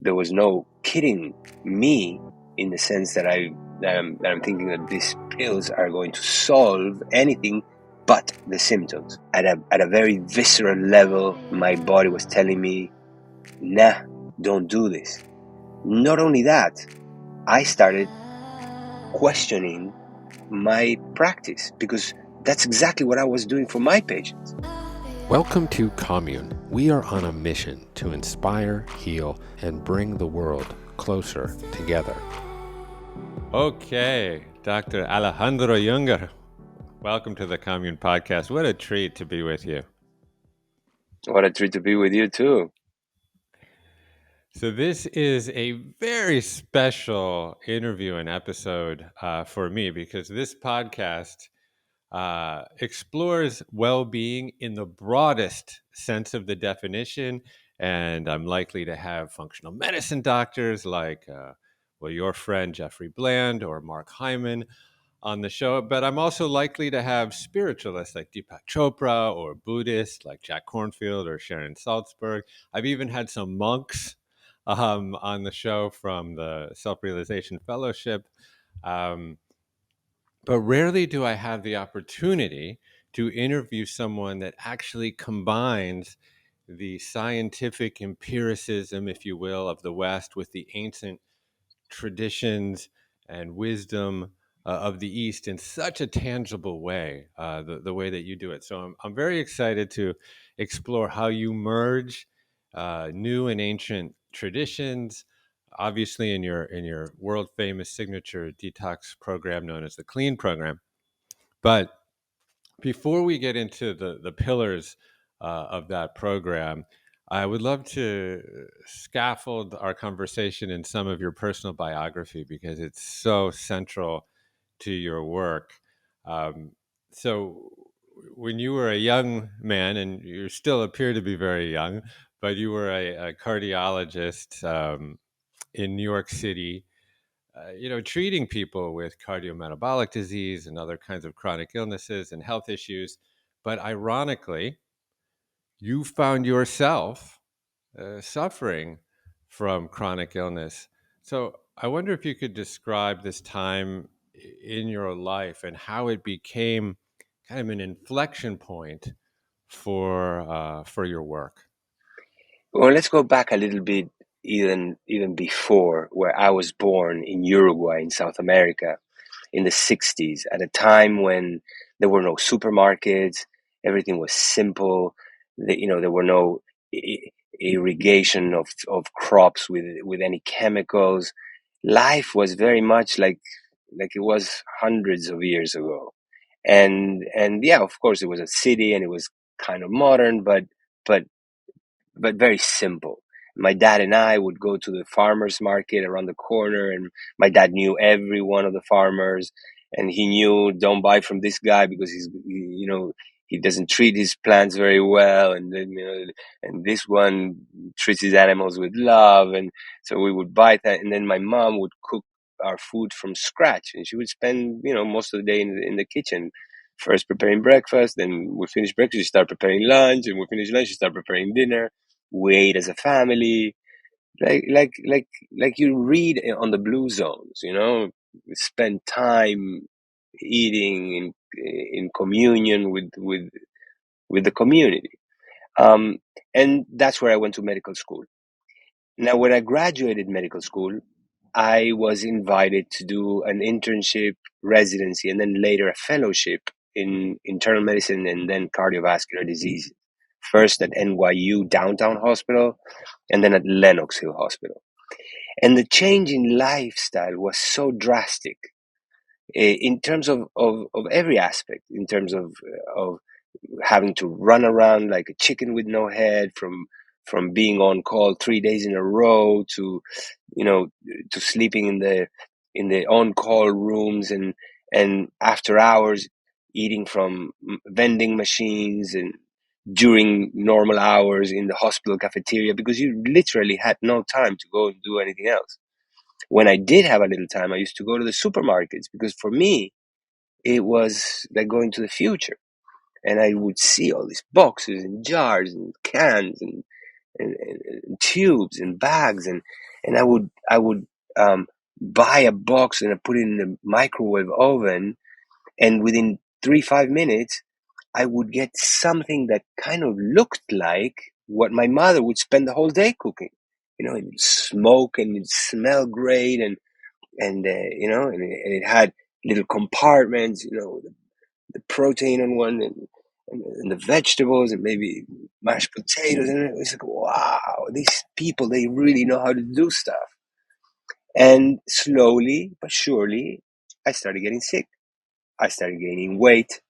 there was no kidding me in the sense that I'm thinking that these pills are going to solve anything but the symptoms. At a very visceral level, my body was telling me, nah, don't do this. Not only that, I started questioning my practice because that's exactly what I was doing for my patients. Welcome to Commune. We are on a mission to inspire, heal, and bring the world closer together. Okay, Dr. Alejandro Juger, welcome to the Commune podcast. What a treat to be with you. What a treat to be with you too. So this is a very special interview and episode for me because this podcast explores well-being in the broadest sense of the definition, and I'm likely to have functional medicine doctors like, your friend Jeffrey Bland or Mark Hyman on the show, but I'm also likely to have spiritualists like Deepak Chopra or Buddhists like Jack Kornfield or Sharon Salzberg. I've even had some monks on the show from the Self-Realization Fellowship. But rarely do I have the opportunity to interview someone that actually combines the scientific empiricism, if you will, of the West with the ancient traditions and wisdom of the East in such a tangible way, the way that you do it. So I'm very excited to explore how you merge new and ancient traditions, obviously in your world famous signature detox program known as the Clean program. But before we get into the pillars of that program, I would love to scaffold our conversation in some of your personal biography because it's so central to your work. So, when you were a young man, and you still appear to be very young, but you were a cardiologist in New York City, treating people with cardiometabolic disease and other kinds of chronic illnesses and health issues. But ironically, you found yourself suffering from chronic illness. So I wonder if you could describe this time in your life and how it became kind of an inflection point for your work. Well, let's go back a little bit, even before, where I was born in Uruguay in South America in the 60s, at a time when there were no supermarkets, everything was simple. There were no irrigation of crops with any chemicals. Life was very much like it was hundreds of years ago. And yeah, of course, it was a city and it was kind of modern, but very simple. My dad and I would go to the farmers market around the corner, and my dad knew every one of the farmers, and he knew, don't buy from this guy because he doesn't treat his plants very well, and then and this one treats his animals with love, and so we would buy that, and then my mom would cook our food from scratch, and she would spend most of the day in the kitchen. First preparing breakfast, then we finish breakfast, you start preparing lunch, and we finish lunch, you start preparing dinner. We ate as a family, like you read on the Blue Zones, spend time eating in communion with the community, and that's where I went to medical school. Now, when I graduated medical school, I was invited to do an internship, residency, and then later a fellowship in internal medicine and then cardiovascular disease. First at NYU Downtown Hospital, and then at Lenox Hill Hospital. And the change in lifestyle was so drastic in terms of every aspect, in terms of having to run around like a chicken with no head, from being on call 3 days in a row to sleeping in the on call rooms and after hours eating from vending machines and during normal hours in the hospital cafeteria, because you literally had no time to go and do anything else. When I did have a little time, I used to go to the supermarkets, because for me, it was like going to the future. And I would see all these boxes and jars and cans and tubes and bags. and I would buy a box and I put it in the microwave oven, and within 3 5 minutes I would get something that kind of looked like what my mother would spend the whole day cooking. It would smoke and it smell great, and it had little compartments. The protein on one, and the vegetables, and maybe mashed potatoes, and it was like, wow, these people, they really know how to do stuff. And slowly but surely, I started getting sick. I started gaining weight.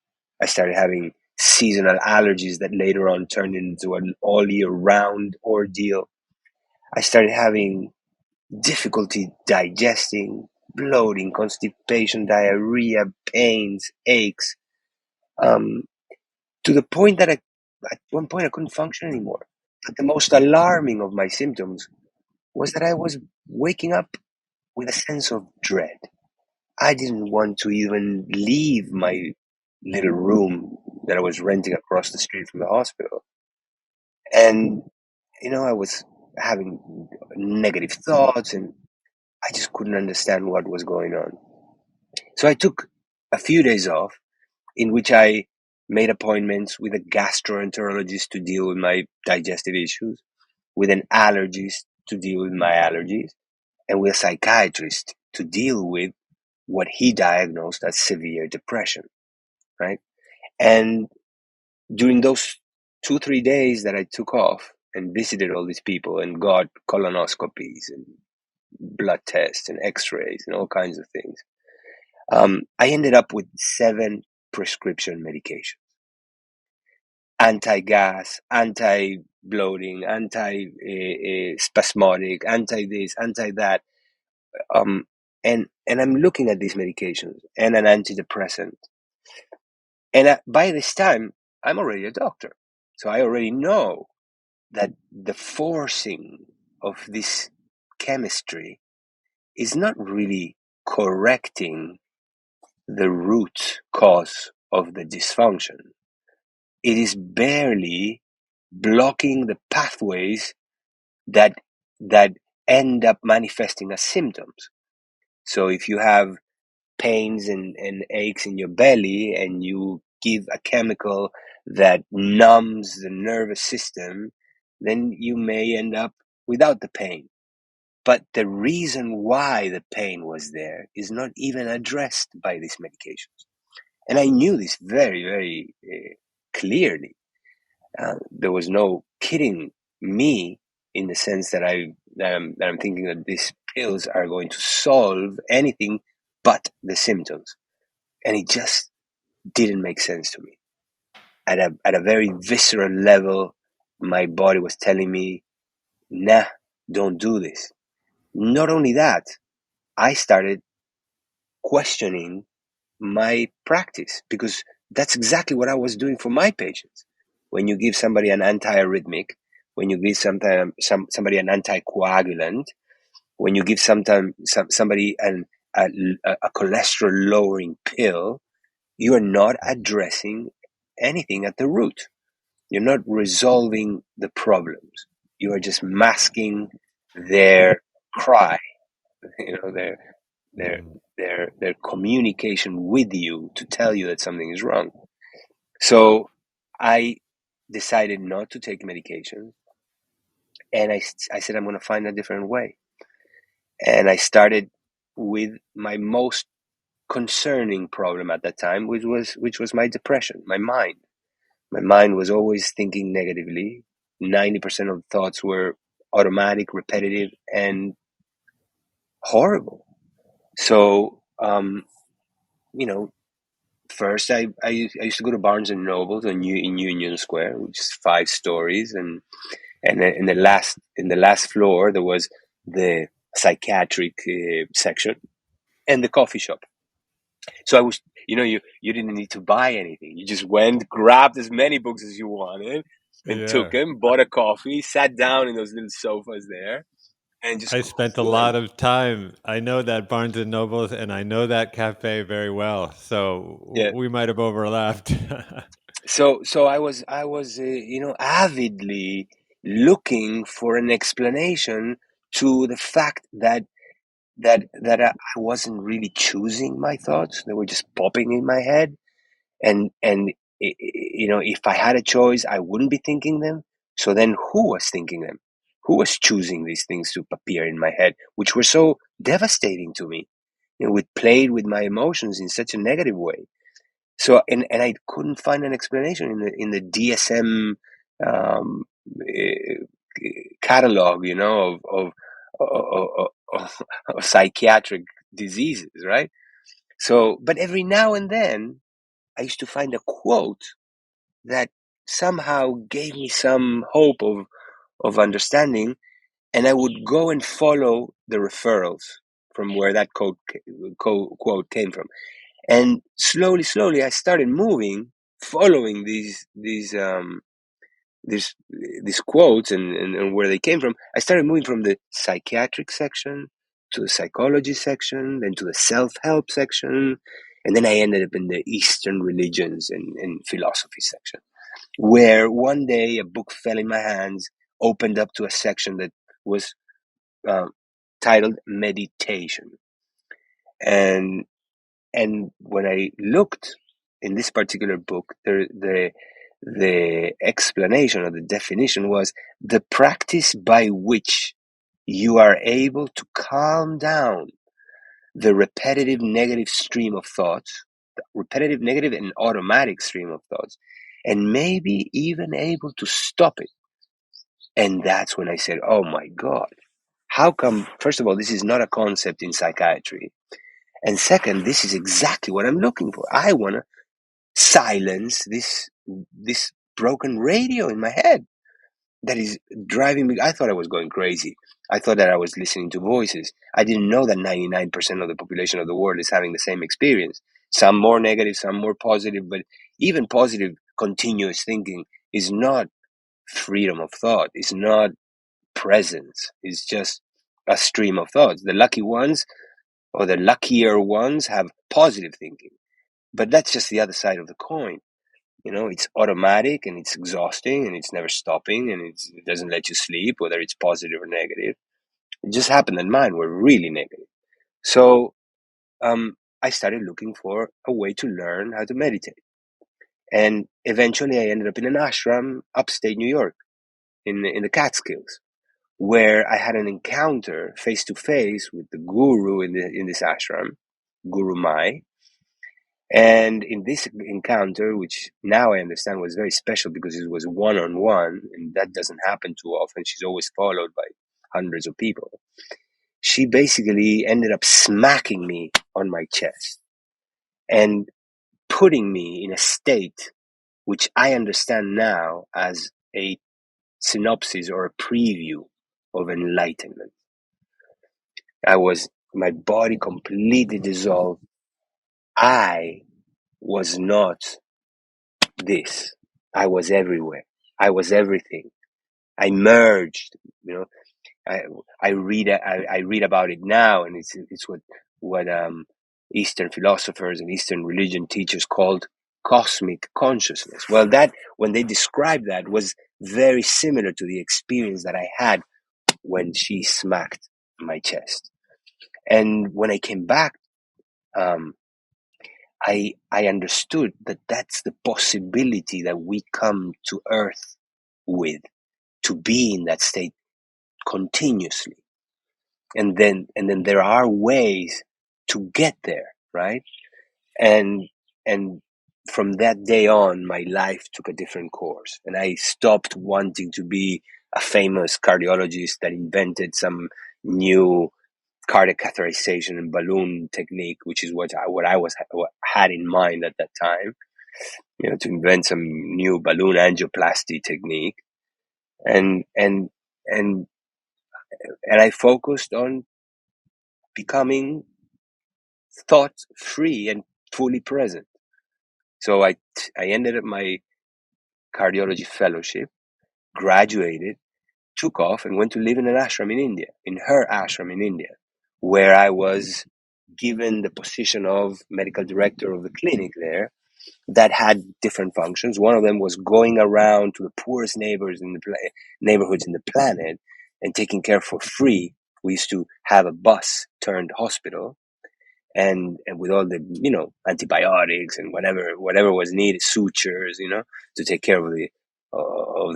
I started having seasonal allergies that later on turned into an all year round ordeal. I started having difficulty digesting, bloating, constipation, diarrhea, pains, aches, um, to the point that at one point I couldn't function anymore. But the most alarming of my symptoms was that I was waking up with a sense of dread. I didn't want to even leave my little room that I was renting across the street from the hospital. And, I was having negative thoughts, and I just couldn't understand what was going on. So I took a few days off, in which I made appointments with a gastroenterologist to deal with my digestive issues, with an allergist to deal with my allergies, and with a psychiatrist to deal with what he diagnosed as severe depression, right? And during those 2 3 days that I took off and visited all these people and got colonoscopies and blood tests and x-rays and all kinds of things, I ended up with 7 prescription medications: anti-gas, anti-bloating, anti-spasmodic, anti-this, anti-that. And I'm looking at these medications and an antidepressant. And by this time, I'm already a doctor. So I already know that the forcing of this chemistry is not really correcting the root cause of the dysfunction. It is barely blocking the pathways that that end up manifesting as symptoms. So if you have pains and aches in your belly and you give a chemical that numbs the nervous system, then you may end up without the pain. But the reason why the pain was there is not even addressed by these medications. And I knew this very, very clearly. There was no kidding me, in the sense that I'm thinking that these pills are going to solve anything but the symptoms, and it just didn't make sense to me. At a very visceral level, my body was telling me, "Nah, don't do this." Not only that, I started questioning my practice, because that's exactly what I was doing for my patients. When you give somebody an antiarrhythmic, when you give somebody an anticoagulant, when you give somebody a cholesterol lowering pill, you are not addressing anything at the root. You're not resolving the problems. You are just masking their cry, their their their communication with you to tell you that something is wrong. So I decided not to take medication, and I said I'm going to find a different way. And I started with my most concerning problem at that time, which was my depression, my mind. My mind was always thinking negatively. 90% of the thoughts were automatic, repetitive, and horrible. So, first I used to go to Barnes and Noble in Union Square, which is 5 stories, and then in the last floor there was the psychiatric section and the coffee shop. So I was, you didn't need to buy anything. You just went, grabbed as many books as you wanted, and took Yeah. them, bought a coffee, sat down in those little sofas there, and just I cruised spent a away. lot of time. I know that Barnes and Nobles, and I know that cafe very well. So Yeah. we might have overlapped. So I was avidly looking for an explanation to the fact that I wasn't really choosing my thoughts. They were just popping in my head. And if I had a choice, I wouldn't be thinking them. So then who was thinking them? Who was choosing these things to appear in my head, which were so devastating to me? It played with my emotions in such a negative way. So, and I couldn't find an explanation in the DSM um, catalog, of psychiatric diseases, right? So, but every now and then, I used to find a quote that somehow gave me some hope of understanding, and I would go and follow the referrals from where that quote came from. And slowly, I started moving, following these these quotes and where they came from. I started moving from the psychiatric section to the psychology section, then to the self-help section, and then I ended up in the Eastern religions and philosophy section, where one day a book fell in my hands, opened up to a section that was uh, titled Meditation. And when I looked in this particular book, the explanation or the definition was the practice by which you are able to calm down the repetitive negative stream of thoughts, the repetitive negative and automatic stream of thoughts, and maybe even able to stop it. And that's when I said, oh my God, how come, first of all, this is not a concept in psychiatry. And second, this is exactly what I'm looking for. I want to silence this broken radio in my head that is driving me. I thought I was going crazy. I thought that I was listening to voices. I didn't know that 99% of the population of the world is having the same experience. Some more negative, some more positive, but even positive continuous thinking is not freedom of thought. It's not presence. It's just a stream of thoughts. The lucky ones or the luckier ones have positive thinking, but that's just the other side of the coin. It's automatic and it's exhausting and it's never stopping and it doesn't let you sleep, whether it's positive or negative. It just happened that mine were really negative. So I started looking for a way to learn how to meditate. And eventually I ended up in an ashram upstate New York in the Catskills, where I had an encounter face to face with the guru in this ashram, Guru Mai. And in this encounter, which now I understand was very special because it was one-on-one, and that doesn't happen too often. She's always followed by hundreds of people. She basically ended up smacking me on my chest and putting me in a state which I understand now as a synopsis or a preview of enlightenment. My body completely dissolved. I was not this. I was everywhere. I was everything. I merged. You know, I read about it now, and it's what Eastern philosophers and Eastern religion teachers called cosmic consciousness. Well, that when they described that was very similar to the experience that I had when she smacked my chest. And when I came back, I understood that that's the possibility that we come to Earth with, to be in that state continuously. And then there are ways to get there, right? And and from that day on, my life took a different course, and I stopped wanting to be a famous cardiologist that invented some new cardiac catheterization and balloon technique, which is what had in mind at that time. To invent some new balloon angioplasty technique, and and and and I focused on becoming thought free and fully present. So I ended up my cardiology fellowship, graduated, took off, and went to live in an ashram in India, in her ashram in India, where I was given the position of medical director of the clinic there that had different functions. One of them was going around to the poorest neighborhoods in the planet and taking care for free We used to have a bus turned hospital, and with all the antibiotics and whatever was needed, sutures, to take care of the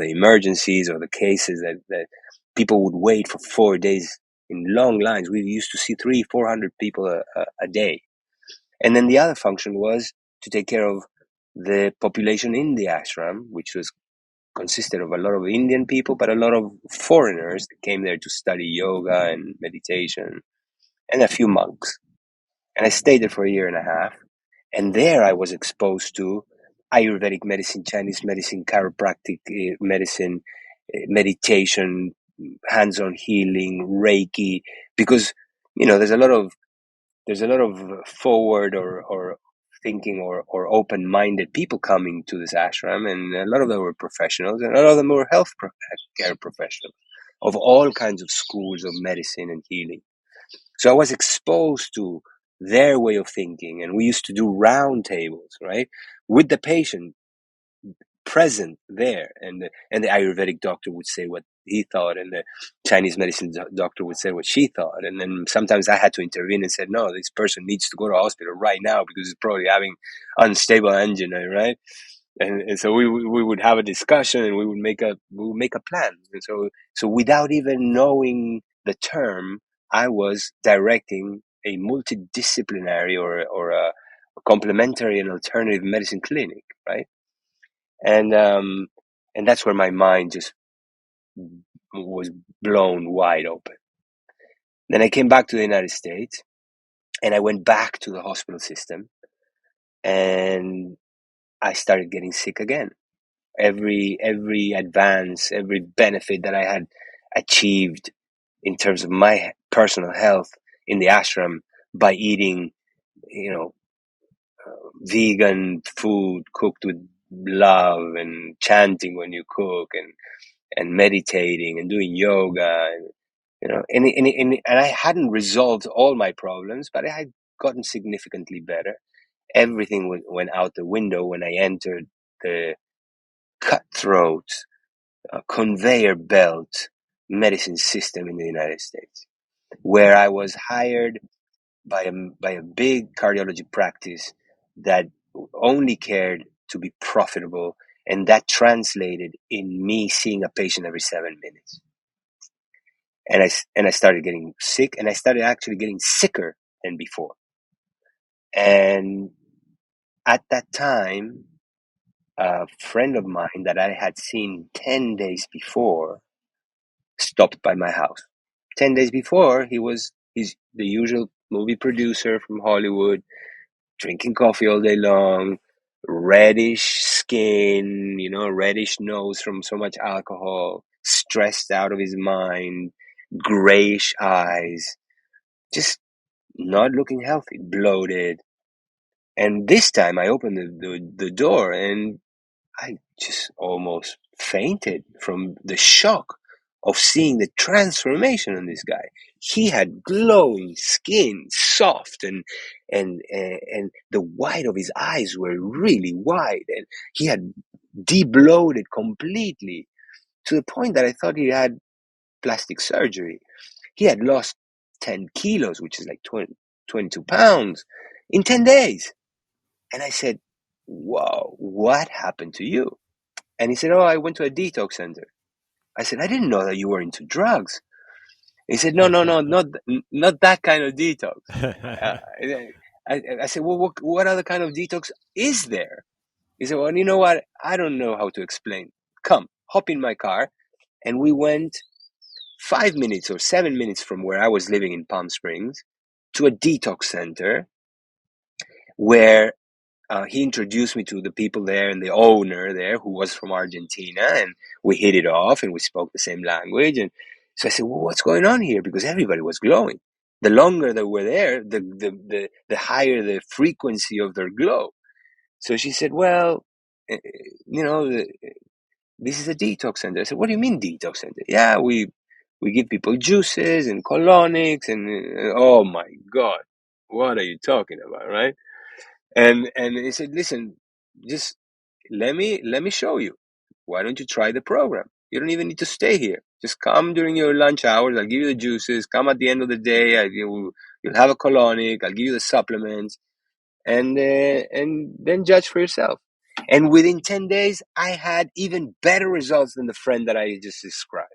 emergencies or the cases that people would wait for 4 days in long lines. We used to see 300-400 people a day. And then the other function was to take care of the population in the ashram, which was consisted of a lot of Indian people, but a lot of foreigners that came there to study yoga and meditation, and a few monks. And I stayed there for a year and a half. And there I was exposed to Ayurvedic medicine, Chinese medicine, chiropractic medicine, meditation, hands-on healing, Reiki, because there's a lot of forward or thinking or open-minded people coming to this ashram, and a lot of them were professionals, and a lot of them were health care professionals of all kinds of schools of medicine and healing. So I was exposed to their way of thinking, and we used to do round tables, right, with the patient present there, and the Ayurvedic doctor would say what he thought, and the Chinese medicine doctor would say what she thought, and then sometimes I had to intervene and said, no, this person needs to go to hospital right now because he's probably having unstable angina, right? And so we would have a discussion, and we would make a plan, and so without even knowing the term, I was directing a multidisciplinary or a complementary and alternative medicine clinic, right? And that's where my mind just was blown wide open. Then I came back to the United States, and I went back to the hospital system, and I started getting sick again. Every advance, every benefit that I had achieved in terms of my personal health in the ashram by eating, vegan food cooked with love, and chanting when you cook, and meditating and doing yoga, and I hadn't resolved all my problems, but I had gotten significantly better. Everything went out the window when I entered the cutthroat, conveyor belt medicine system in the United States, where I was hired by a big cardiology practice that only cared to be profitable, and that translated in me seeing a patient every 7 minutes. And I started getting sick, and I started actually getting sicker than before. And at that time, a friend of mine that I had seen 10 days before stopped by my house. 10 days before, he's the usual movie producer from Hollywood, drinking coffee all day long, reddish skin, reddish nose from so much alcohol, stressed out of his mind, grayish eyes, just not looking healthy, bloated. And this time I opened the door, and I just almost fainted from the shock of seeing the transformation on this guy. He had glowing skin, soft, and the white of his eyes were really wide, and he had debloated completely to the point that I thought he had plastic surgery. He had lost 10 kilos, which is like 22 pounds in 10 days. And I said, "Wow, what happened to you?" And he said, "Oh, I went to a detox center." I said, "I didn't know that you were into drugs." He said, "No, not that kind of detox." Uh, I said, "Well, what other kind of detox is there?" He said, "Well, you know what? I don't know how to explain. Come, hop in my car." And we went 5 minutes or 7 minutes from where I was living in Palm Springs to a detox center where he introduced me to the people there and the owner there, who was from Argentina, and we hit it off and we spoke the same language. And so I said, "Well, what's going on here?" Because everybody was glowing. The longer they were there, the higher the frequency of their glow. So she said, "Well, eh, this is a detox center." I said, "What do you mean detox center?" "Yeah, we give people juices and colonics and oh my God, what are you talking about, right?" And he said, "Listen, just let me show you. Why don't you try the program? You don't even need to stay here. Just come during your lunch hours. I'll give you the juices. Come at the end of the day. You'll have a colonic. I'll give you the supplements, and then judge for yourself. And within 10 days, I had even better results than the friend that I just described.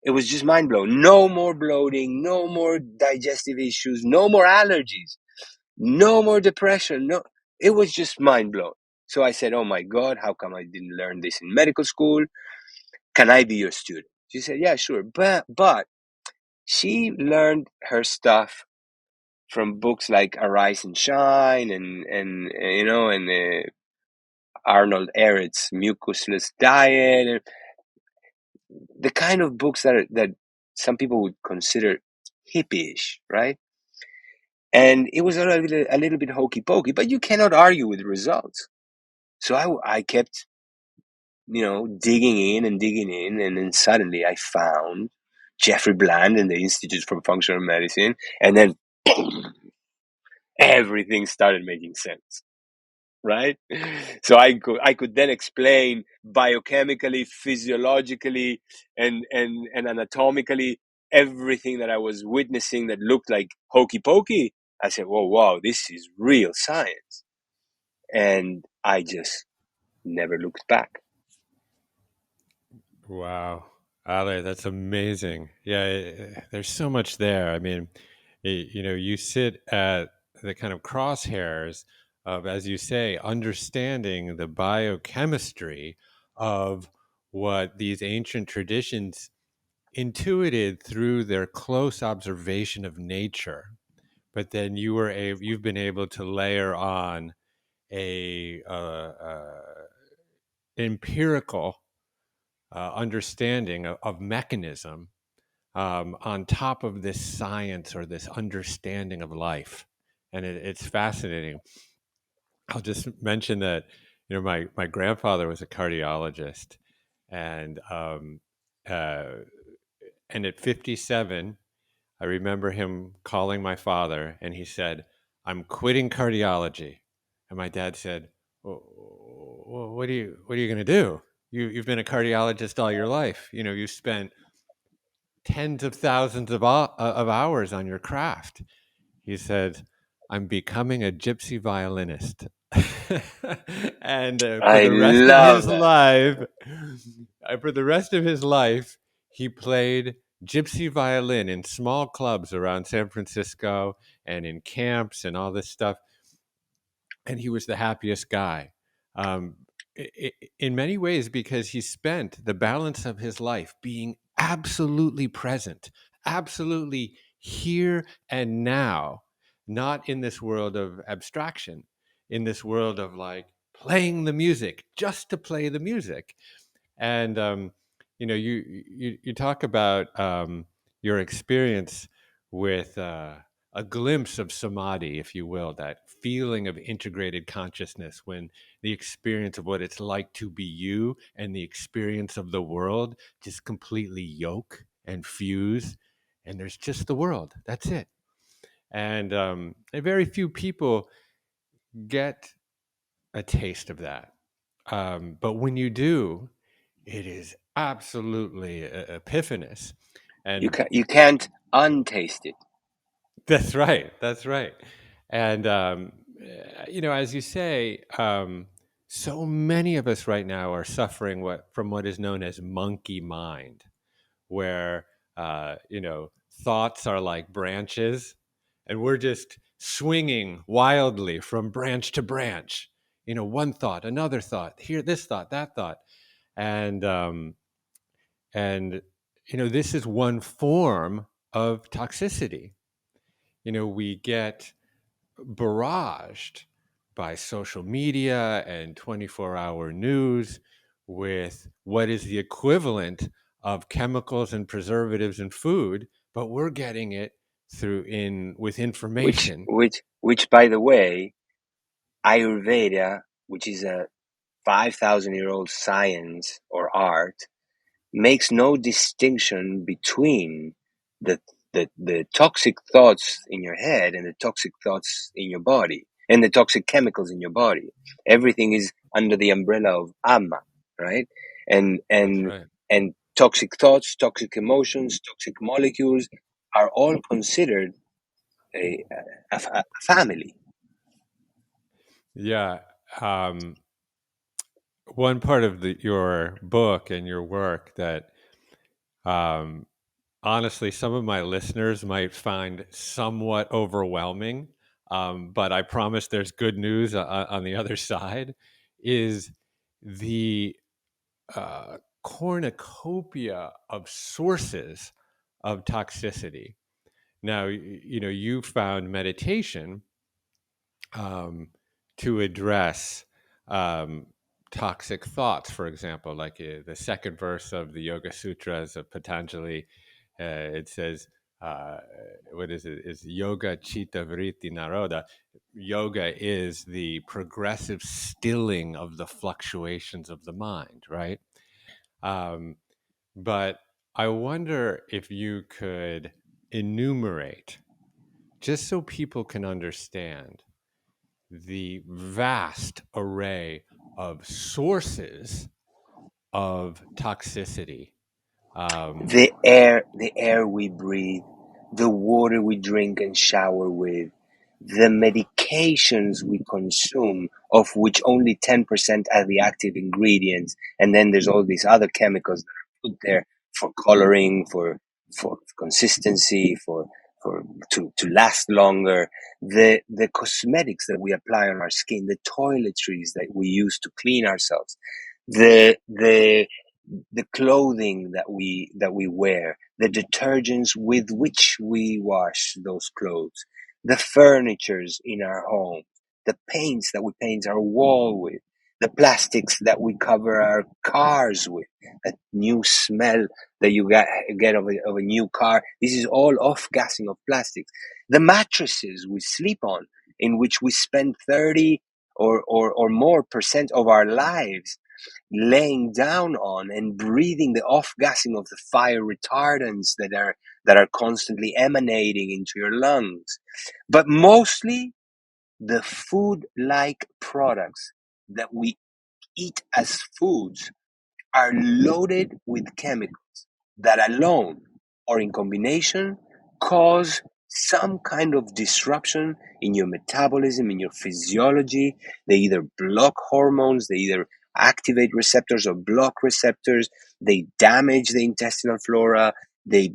It was just mind blowing. No more bloating, no more digestive issues, no more allergies, no more depression. No, it was just mind blowing. So I said, "Oh my God, how come I didn't learn this in medical school? Can I be your student?" She said, "Yeah, sure." But she learned her stuff from books like Arise and Shine, and Arnold Ehret's Mucusless Diet, and the kind of books that some people would consider hippie-ish, right? And it was a little bit hokey pokey, but you cannot argue with the results. So I kept, digging in, and then suddenly I found Jeffrey Bland in the Institute for Functional Medicine, and then everything started making sense. Right? So I could then explain biochemically, physiologically, and anatomically everything that I was witnessing that looked like hokey pokey. I said, "Whoa, wow, this is real science," and I just never looked back. Wow. Ale, that's amazing. Yeah, there's so much there. I mean, you sit at the kind of crosshairs of, as you say, understanding the biochemistry of what these ancient traditions intuited through their close observation of nature. But then you've been able to layer on a empirical understanding of mechanism on top of this science or this understanding of life, and it's fascinating. I'll just mention that my grandfather was a cardiologist, and uh, and at 57, I remember him calling my father, and he said, "I'm quitting cardiology," and my dad said, What are you going to do? You've been a cardiologist all your life. You spent tens of thousands of hours on your craft." He said, "I'm becoming a gypsy violinist." And I love that. for the rest of his life, he played gypsy violin in small clubs around San Francisco and in camps and all this stuff. And he was the happiest guy. Um, in many ways, because he spent the balance of his life being absolutely present, absolutely here and now, not in this world of abstraction, in this world of like playing the music just to play the music. And you talk about your experience with a glimpse of samadhi, if you will, that feeling of integrated consciousness, when the experience of what it's like to be you and the experience of the world just completely yoke and fuse, and there's just the world. That's it. And very few people get a taste of that. But when you do, it is absolutely epiphanous. You And can you can't untaste it. that's right. That's right. And, as you say, so many of us right now are suffering from what is known as monkey mind, where, thoughts are like branches and we're just swinging wildly from branch to branch. One thought, another thought, here, this thought, that thought. And, and this is one form of toxicity. We get barraged by social media and 24-hour news with what is the equivalent of chemicals and preservatives in food, but we're getting it with Which information. which which by the way, Ayurveda, which is a 5,000-year-old science or art, makes no distinction between the, the toxic thoughts in your head and the toxic thoughts in your body and the toxic chemicals in your body. Everything is under the umbrella of Amma, right? And That's and right. and toxic thoughts, toxic emotions, toxic molecules are all considered a family. Yeah. One part of your book and your work that um, honestly some of my listeners might find somewhat overwhelming, but I promise there's good news on the other side, is the cornucopia of sources of toxicity. Now, you found meditation um, to address um, toxic thoughts, for example, like the second verse of the Yoga Sutras of Patanjali. It says, uh, what is it? Is yoga chitta vritti naroda. Yoga is the progressive stilling of the fluctuations of the mind, right? Um, but I wonder if you could enumerate, just so people can understand, the vast array of sources of toxicity. Um, The air we breathe, the water we drink and shower with, the medications we consume, of which only 10% are the active ingredients, and then there's all these other chemicals that are put there for coloring, for consistency, for to last longer. The cosmetics that we apply on our skin, the toiletries that we use to clean ourselves, the clothing that we wear, the detergents with which we wash those clothes, the furnitures in our home, the paints that we paint our wall with, the plastics that we cover our cars with, that new smell that you get of a new car. This is all off-gassing of plastics. The mattresses we sleep on, in which we spend 30 or more percent of our lives laying down on and breathing the off-gassing of the fire retardants that are constantly emanating into your lungs. But mostly the food-like products that we eat as foods are loaded with chemicals that alone or in combination cause some kind of disruption in your metabolism, in your physiology. They either block hormones, they either activate receptors or block receptors, they damage the intestinal flora, they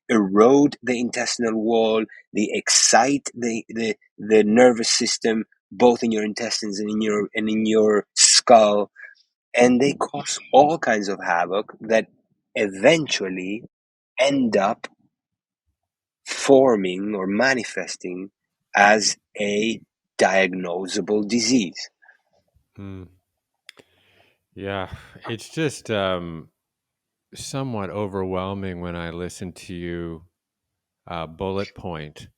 erode the intestinal wall, they excite the nervous system, both in your intestines and in your skull, and they cause all kinds of havoc that eventually end up forming or manifesting as a diagnosable disease. mm, yeah, it's just somewhat overwhelming when I listen to you bullet point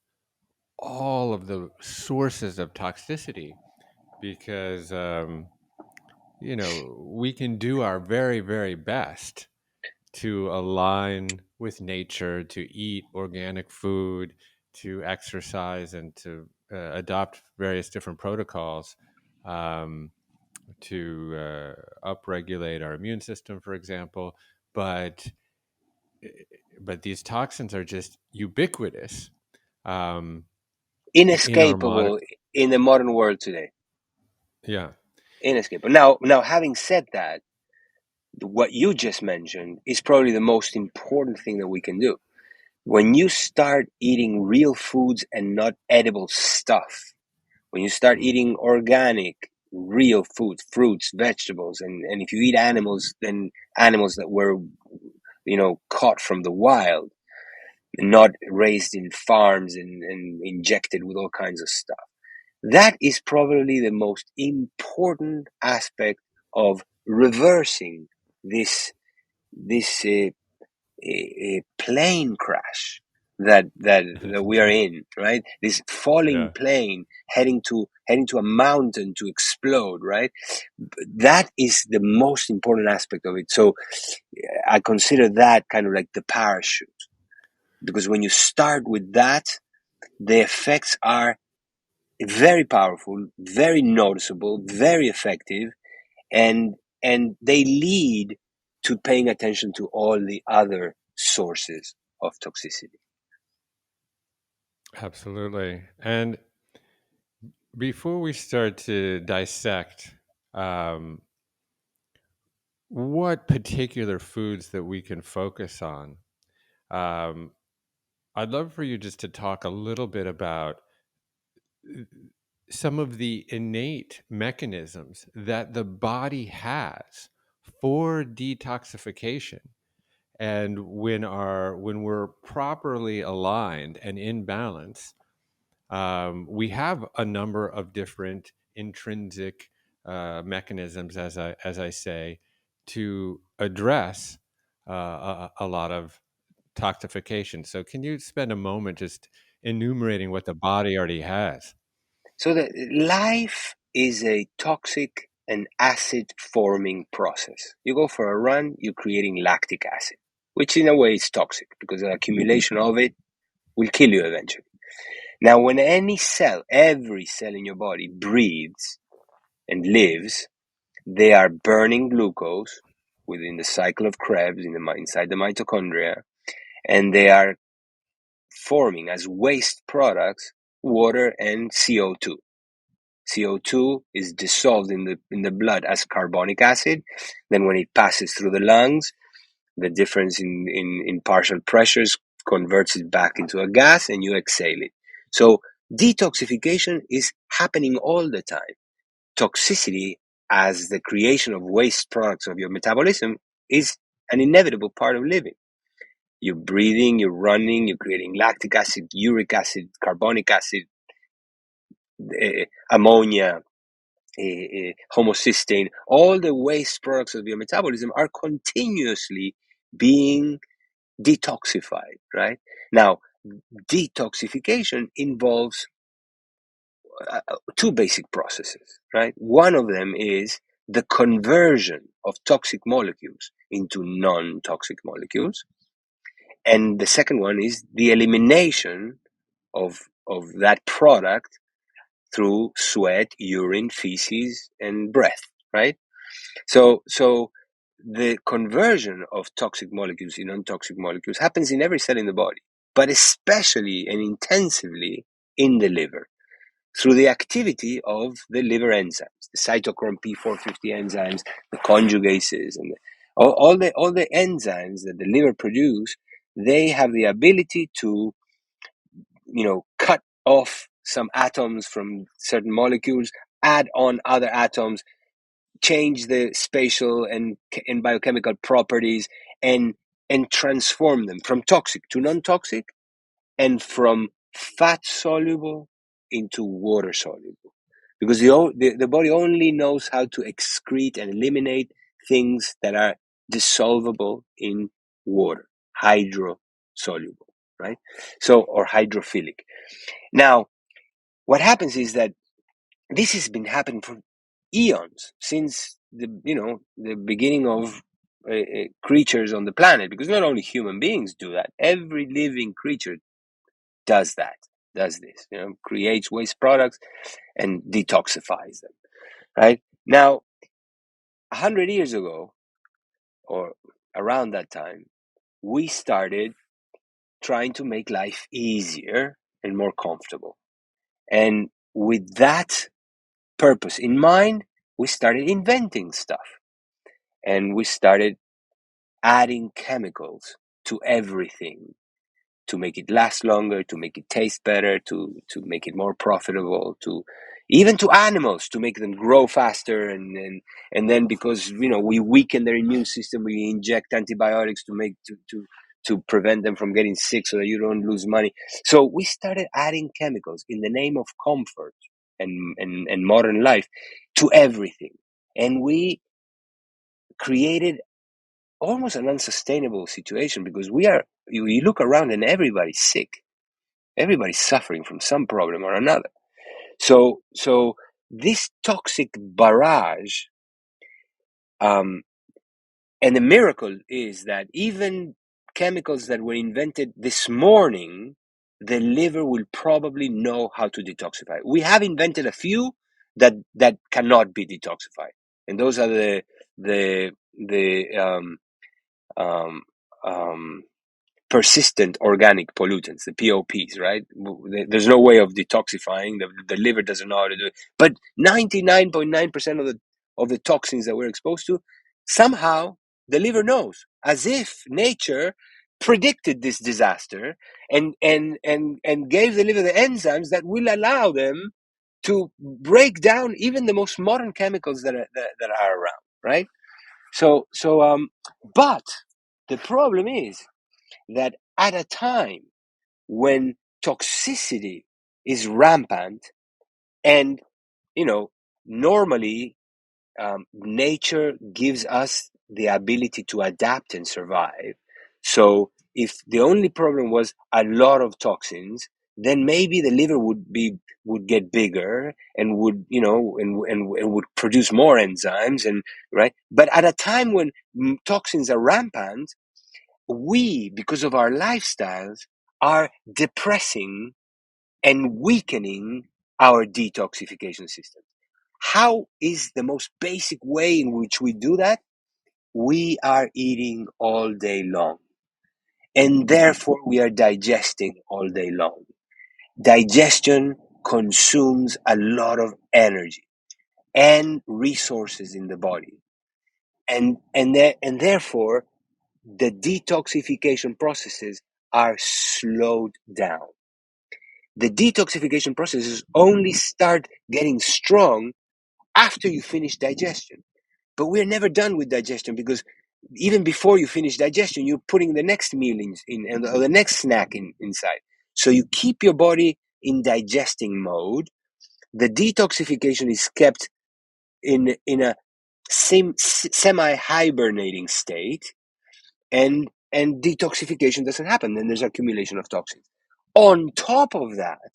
all of the sources of toxicity, because we can do our very, very best to align with nature, to eat organic food, to exercise, and to adopt various different protocols um, to upregulate our immune system, for example. But but these toxins are just ubiquitous um, in our modern. Inescapable in the modern world today. Yeah. Inescapable. Now, having said that, what you just mentioned is probably the most important thing that we can do. When you start eating real foods and not edible stuff, when you start Mm. eating organic, real food, fruits, vegetables, and if you eat animals, then animals that were, caught from the wild, not raised in farms and injected with all kinds of stuff. That is probably the most important aspect of reversing this plane crash that we are in, right? This falling Yeah. plane heading to a mountain to explode, right? That is the most important aspect of it. So I consider that kind of like the parachute, because when you start with that, the effects are very powerful, very noticeable, very effective, and they lead to paying attention to all the other sources of toxicity. Absolutely. And before we start to dissect what particular foods that we can focus on, um, I'd love for you just to talk a little bit about some of the innate mechanisms that the body has for detoxification. And when we're properly aligned and in balance, we have a number of different intrinsic mechanisms, as I say, to address a lot of toxification. So, can you spend a moment just enumerating what the body already has? So the life is a toxic and acid forming process. You go for a run, you're creating lactic acid, which in a way is toxic because the accumulation of it will kill you eventually. Now, when any cell, every cell in your body breathes and lives, they are burning glucose within the cycle of Krebs inside the mitochondria, and they are forming as waste products water and CO2. CO2 is dissolved in the blood as carbonic acid. Then when it passes through the lungs, the difference in partial pressures converts it back into a gas and you exhale it. So detoxification is happening all the time. Toxicity, as the creation of waste products of your metabolism, is an inevitable part of living. You're breathing, you're running, you're creating lactic acid, uric acid, carbonic acid, ammonia, homocysteine. All the waste products of your metabolism are continuously being detoxified, right? Now, detoxification involves two basic processes, right? One of them is the conversion of toxic molecules into non-toxic molecules. And the second one is the elimination of that product through sweat, urine, feces, and breath, right? So the conversion of toxic molecules in non-toxic molecules happens in every cell in the body, but especially and intensively in the liver through the activity of the liver enzymes, the cytochrome P450 enzymes, the conjugases, and all the enzymes that the liver produce. They have the ability to, cut off some atoms from certain molecules, add on other atoms, change the spatial and biochemical properties, and transform them from toxic to non-toxic, and from fat soluble into water soluble, because the body only knows how to excrete and eliminate things that are dissolvable in water, hydrosoluble, right? So, or hydrophilic. Now, what happens is that this has been happening for eons, since the beginning of creatures on the planet, because not only human beings do that, every living creature does this, creates waste products and detoxifies them, right? Now, 100 years ago, or around that time, we started trying to make life easier and more comfortable. And with that purpose in mind, we started inventing stuff. And we started adding chemicals to everything to make it last longer, to make it taste better, to make it more profitable, to even to animals, to make them grow faster, and then, because we weaken their immune system, we inject antibiotics to prevent them from getting sick so that you don't lose money. So we started adding chemicals in the name of comfort and modern life to everything, and we created almost an unsustainable situation, because you look around and everybody's sick. Everybody's suffering from some problem or another. So this toxic barrage, and the miracle is that even chemicals that were invented this morning, the liver will probably know how to detoxify. We have invented a few that cannot be detoxified, and those are the um, um, persistent organic pollutants, the POPs, right? There's no way of detoxifying. The liver doesn't know how to do it. But 99.9% of the toxins that we're exposed to, somehow the liver knows, as if nature predicted this disaster and gave the liver the enzymes that will allow them to break down even the most modern chemicals that are around, right? But the problem is that at a time when toxicity is rampant and, you know, normally nature gives us the ability to adapt and survive. So if the only problem was a lot of toxins, then maybe the liver would get bigger and would, and would produce more enzymes, and right. But at a time when toxins are rampant, we, because of our lifestyles, are depressing and weakening our detoxification system. How is the most basic way in which we do that? We are eating all day long, and therefore we are digesting all day long. Digestion consumes a lot of energy and resources in the body, and therefore the detoxification processes are slowed down. The detoxification processes only start getting strong after you finish digestion. But we're never done with digestion, because even before you finish digestion, you're putting the next meal in or the next snack inside. So you keep your body in digesting mode. The detoxification is kept in a semi-hibernating state, and detoxification doesn't happen. Then there's accumulation of toxins. On top of that,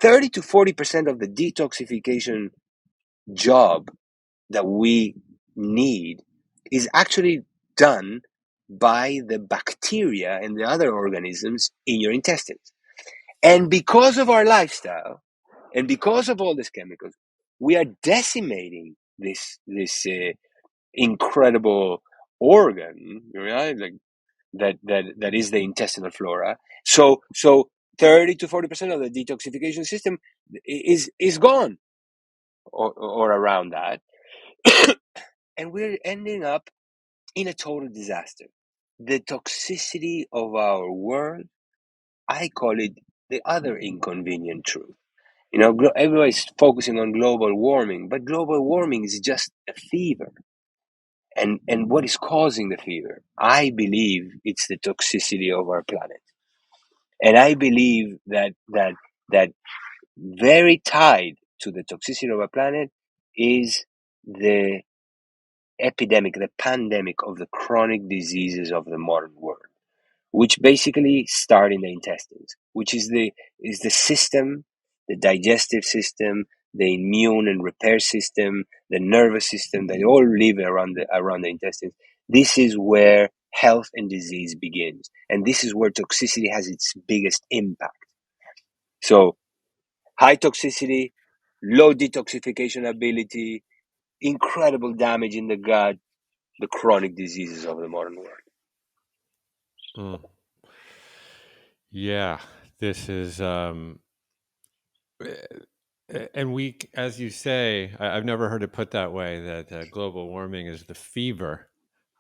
30 to 40% of the detoxification job that we need is actually done by the bacteria and the other organisms in your intestines. And because of our lifestyle and because of all these chemicals, we are decimating this incredible organ, right? Like that is the intestinal flora. So 30 to 40% of the detoxification system is gone, or around that. And we're ending up in a total disaster. The toxicity of our world, I call it the other inconvenient truth. Everybody's focusing on global warming, but global warming is just a fever. And what is causing the fever? I believe it's the toxicity of our planet. And I believe that very tied to the toxicity of our planet is the epidemic, the pandemic of the chronic diseases of the modern world, which basically start in the intestines, which is the system, the digestive system, the immune and repair system, the nervous system. They all live around the intestines. This is where health and disease begins, and this is where toxicity has its biggest impact. So high toxicity, low detoxification ability, incredible damage in the gut, the chronic diseases of the modern world. Mm. Yeah, this is, and we, as you say, I've never heard it put that way, that global warming is the fever.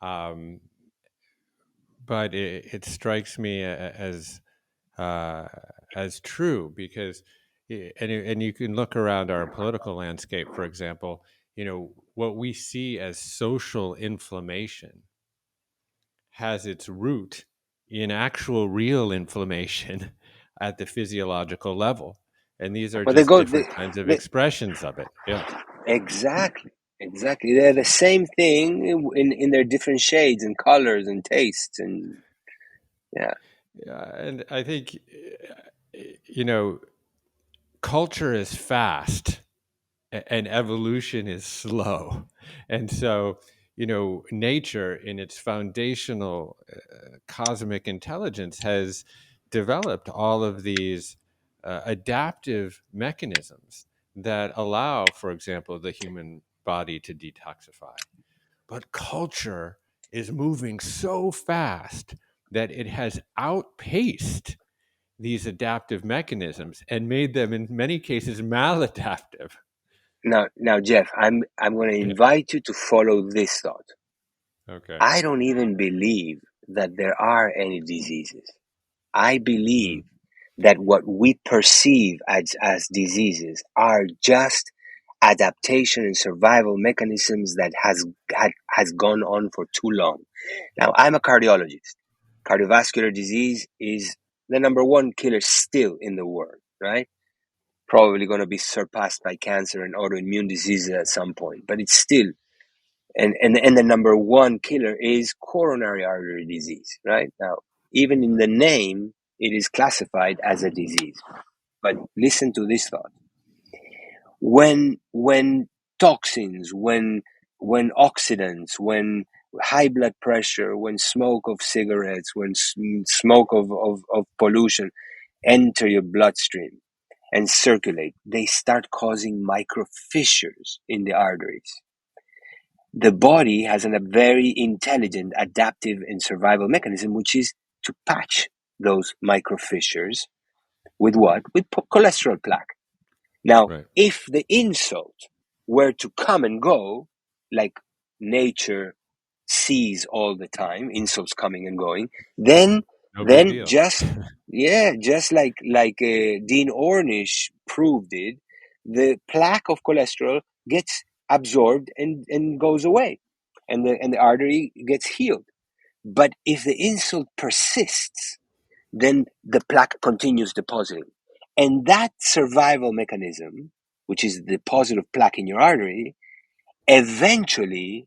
Um, but it strikes me uh, as true, because, and you can look around our political landscape, for example, what we see as social inflammation has its root in actual real inflammation at the physiological level. And these are But they just go, different kinds of they, expressions of it. Yeah. exactly, exactly. They're the same thing in their different shades and colors and tastes, and yeah. Yeah. And I think, you know, culture is fast and evolution is slow. And so, nature in its foundational cosmic intelligence has developed all of these adaptive mechanisms that allow, for example, the human body to detoxify. But culture is moving so fast that it has outpaced these adaptive mechanisms and made them, in many cases, maladaptive. Now, Jeff, I'm going to Yeah. invite you to follow this thought. Okay. I don't even believe that there are any diseases. I believe Mm. that what we perceive as diseases are just adaptation and survival mechanisms that has gone on for too long. Now, I'm a cardiologist. Cardiovascular disease is the number one killer still in the world, right? Probably going to be surpassed by cancer and autoimmune diseases at some point, but it's still, and the number one killer is coronary artery disease, right? Now, even in the name, it is classified as a disease. But listen to this thought. When toxins, when oxidants, when high blood pressure, when smoke of cigarettes, when smoke of pollution enter your bloodstream and circulate, they start causing micro fissures in the arteries. The body has a very intelligent adaptive and survival mechanism, which is to patch those micro fissures with what? With cholesterol plaque. Now, Right. if the insult were to come and go, like nature sees all the time, insults coming and going, then No big then deal. just yeah, just like Dean Ornish proved it, the plaque of cholesterol gets absorbed and goes away, and the artery gets healed. But if the insult persists, then the plaque continues depositing. And that survival mechanism, which is the deposit of plaque in your artery, eventually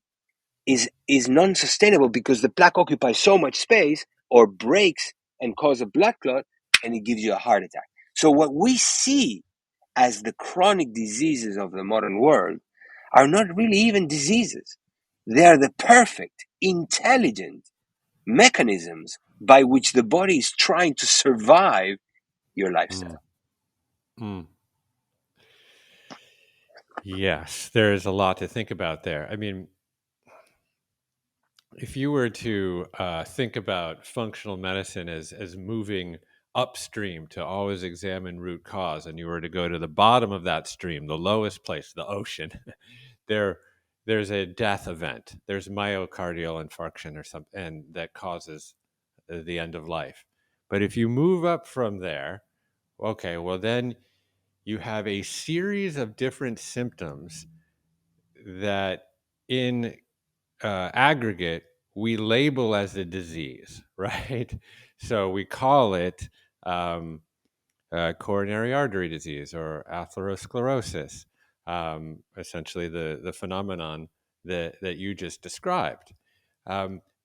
is non-sustainable because the plaque occupies so much space or breaks and causes a blood clot, and it gives you a heart attack. So what we see as the chronic diseases of the modern world are not really even diseases. They are the perfect, intelligent mechanisms by which the body is trying to survive your Mm. lifestyle. Mm. Yes, there is a lot to think about there. I mean, if you were to think about functional medicine as moving upstream to always examine root cause, and you were to go to the bottom of that stream, the lowest place, the ocean, there there's a death event. There's myocardial infarction or something, and that causes the end of life. But if you move up from there, okay, well then you have a series of different symptoms that in aggregate we label as a disease, right? So we call it um, coronary artery disease or atherosclerosis, essentially the phenomenon that you just described.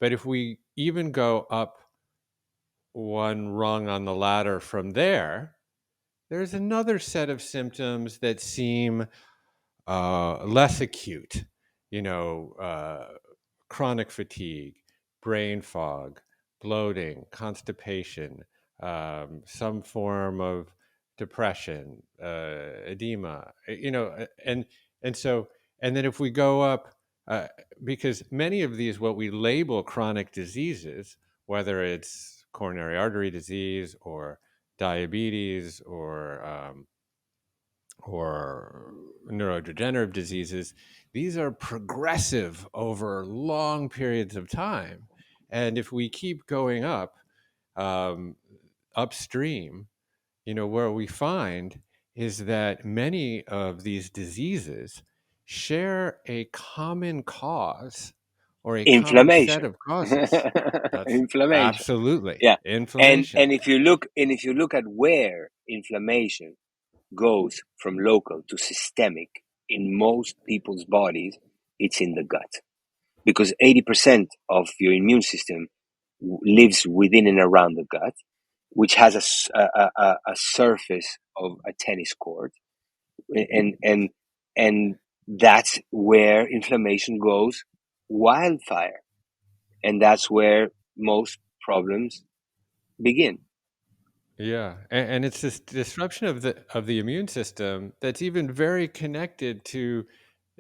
But if we even go up one rung on the ladder from there, there's another set of symptoms that seem less acute, you know, chronic fatigue, brain fog, bloating, constipation, some form of depression, edema, and so, and then if we go up, uh, because many of these, what we label chronic diseases, whether it's coronary artery disease or diabetes or neurodegenerative diseases, these are progressive over long periods of time. And if we keep going up, um, upstream, where we find is that many of these diseases share a common cause or a common set Inflammation. of causes. That's Inflammation. absolutely Yeah. inflammation. And if you look at where inflammation goes from local to systemic in most people's bodies, it's in the gut. Because 80% of your immune system lives within and around the gut, which has a surface of a tennis court, and and that's where inflammation goes wildfire, and that's where most problems begin. Yeah, and it's this disruption of the immune system that's even very connected to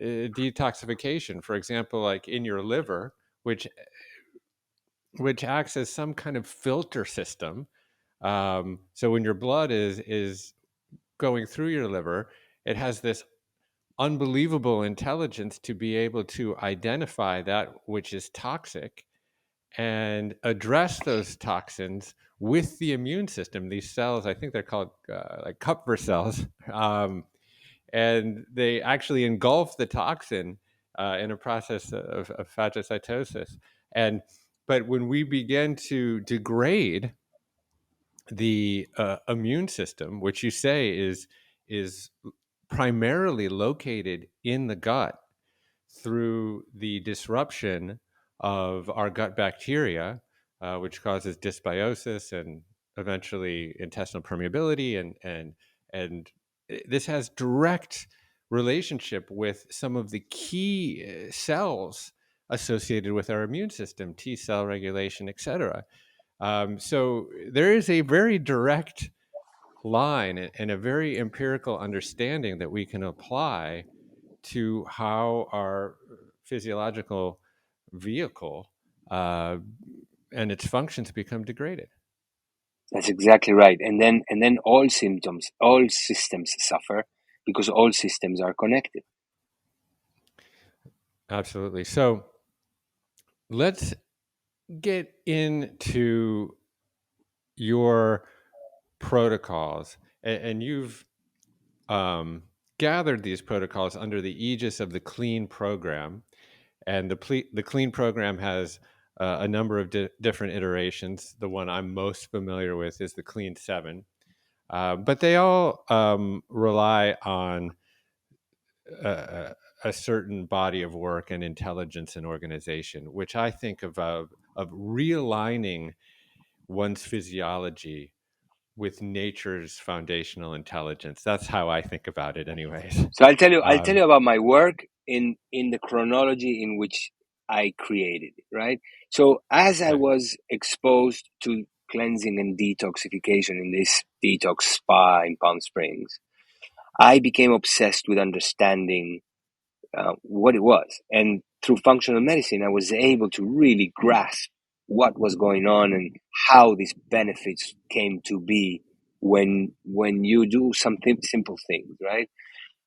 detoxification. For example, like in your liver, which which acts as some kind of filter system. So when your blood is going through your liver, it has this unbelievable intelligence to be able to identify that which is toxic and address those toxins with the immune system. These cells, I think they're called like Kupffer cells, and they actually engulf the toxin in a process of phagocytosis. And but when we begin to degrade the immune system, which you say is primarily located in the gut through the disruption of our gut bacteria, which causes dysbiosis and eventually intestinal permeability, and this has direct relationship with some of the key cells associated with our immune system, T cell regulation, etc. So there is a very direct line and a very empirical understanding that we can apply to how our physiological vehicle and its functions become degraded. That's exactly right. And then all systems suffer because all systems are connected. Absolutely. So let's get into your protocols, and you've gathered these protocols under the aegis of the Clean program. And the Clean program has a number of different iterations. The one I'm most familiar with is the Clean 7. But they all rely on a certain body of work and intelligence and organization, which I think of realigning one's physiology with nature's foundational intelligence. That's how I think about it, anyways. So I'll tell you Um, about my work in the chronology in which I created it, right? So as I okay. was exposed to cleansing and detoxification in this detox spa in Palm Springs, I became obsessed with understanding what it was. And through functional medicine, I was able to really grasp what was going on and how these benefits came to be when you do something simple things, right?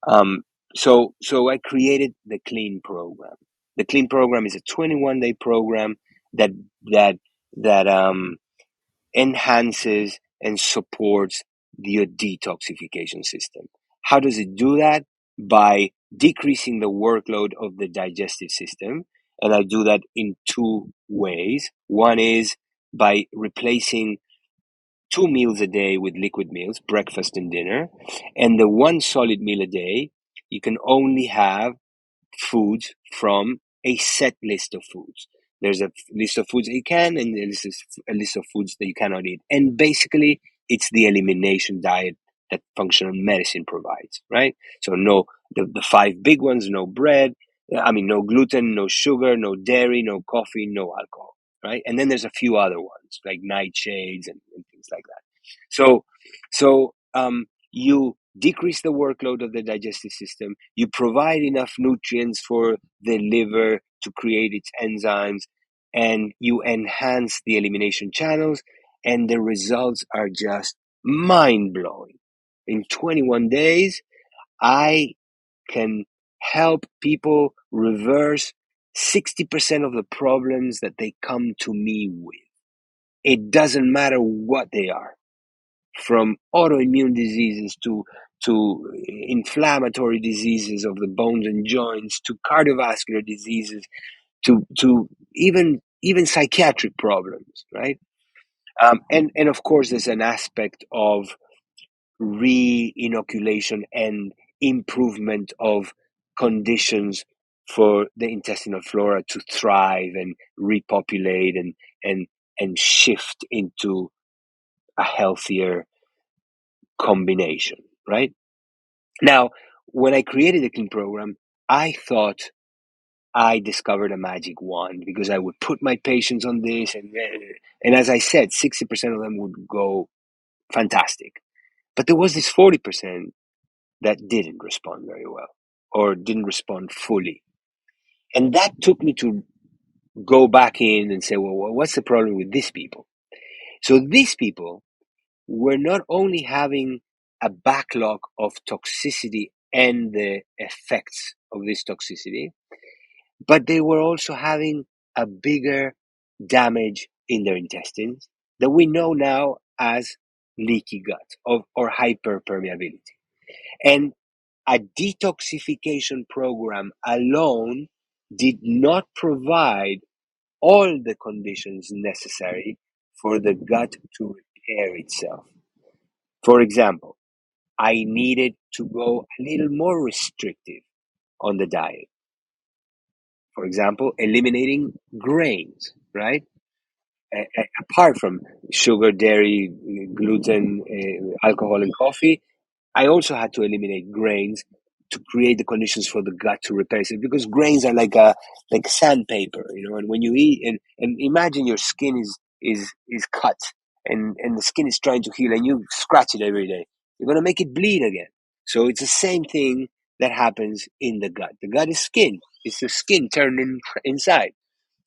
Um, so I created the Clean program. The Clean program is a 21-day program that that that enhances and supports the detoxification system. How does it do that? By decreasing the workload of the digestive system. And I do that in two ways. One is by replacing 2 meals a day with liquid meals, breakfast and dinner. And the one solid meal a day, you can only have foods from a set list of foods. There's a list of foods that you can, and there's a list of foods that you cannot eat. And basically, it's the elimination diet that functional medicine provides, right? So the five big ones: no bread, no gluten, no sugar, no dairy, no coffee, no alcohol, right? And then there's a few other ones like nightshades and things like that. So you decrease the workload of the digestive system. You provide enough nutrients for the liver to create its enzymes, and you enhance the elimination channels, and the results are just mind blowing. In 21 days, I can help people reverse 60% of the problems that they come to me with. It doesn't matter what they are, from autoimmune diseases to inflammatory diseases of the bones and joints, to cardiovascular diseases, to even psychiatric problems, right? And of course, there's an aspect of re-inoculation and improvement of conditions for the intestinal flora to thrive and repopulate and and shift into a healthier combination, right? Now, when I created the Clean program, I thought I discovered a magic wand because I would put my patients on this, and as I said, 60% of them would go fantastic. But there was this 40% that didn't respond very well or didn't respond fully. And that took me to go back in and say, well, what's the problem with these people? So these people were not only having a backlog of toxicity and the effects of this toxicity, but they were also having a bigger damage in their intestines that we know now as leaky gut or hyperpermeability. And a detoxification program alone did not provide all the conditions necessary for the gut to repair itself. For example, I needed to go a little more restrictive on the diet. For example, eliminating grains, right? Apart from sugar, dairy, gluten, alcohol, and coffee, I also had to eliminate grains to create the conditions for the gut to repair itself, because grains are like sandpaper, and when you eat and imagine your skin is cut, and the skin is trying to heal, and you scratch it every day, you're going to make it bleed again. So it's the same thing that happens in the gut. The gut is skin. It's the skin turned inside.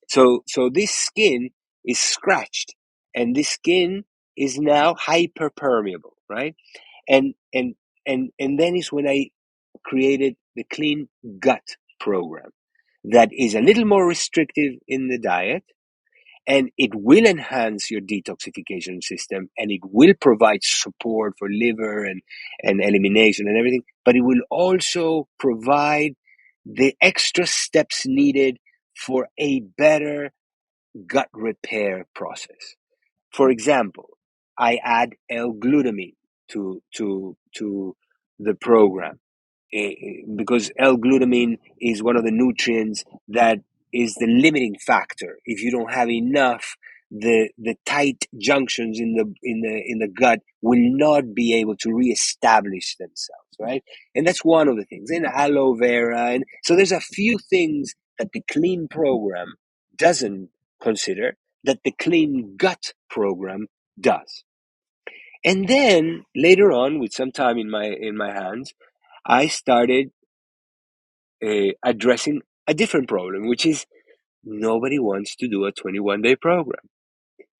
So this skin is scratched, and this skin is now hyperpermeable, right? And then is when I created the clean gut program that is a little more restrictive in the diet, and it will enhance your detoxification system, and it will provide support for liver and elimination and everything, but it will also provide the extra steps needed for a better gut repair process. For example, I add L-glutamine to the program, because L-glutamine is one of the nutrients that is the limiting factor. If you don't have enough, the tight junctions in the gut will not be able to reestablish themselves, right? And that's one of the things. And aloe vera, and so there's a few things that the clean program doesn't consider that the clean gut program does. And then later on, with some time in my hands, I started addressing a different problem, which is nobody wants to do a 21-day program.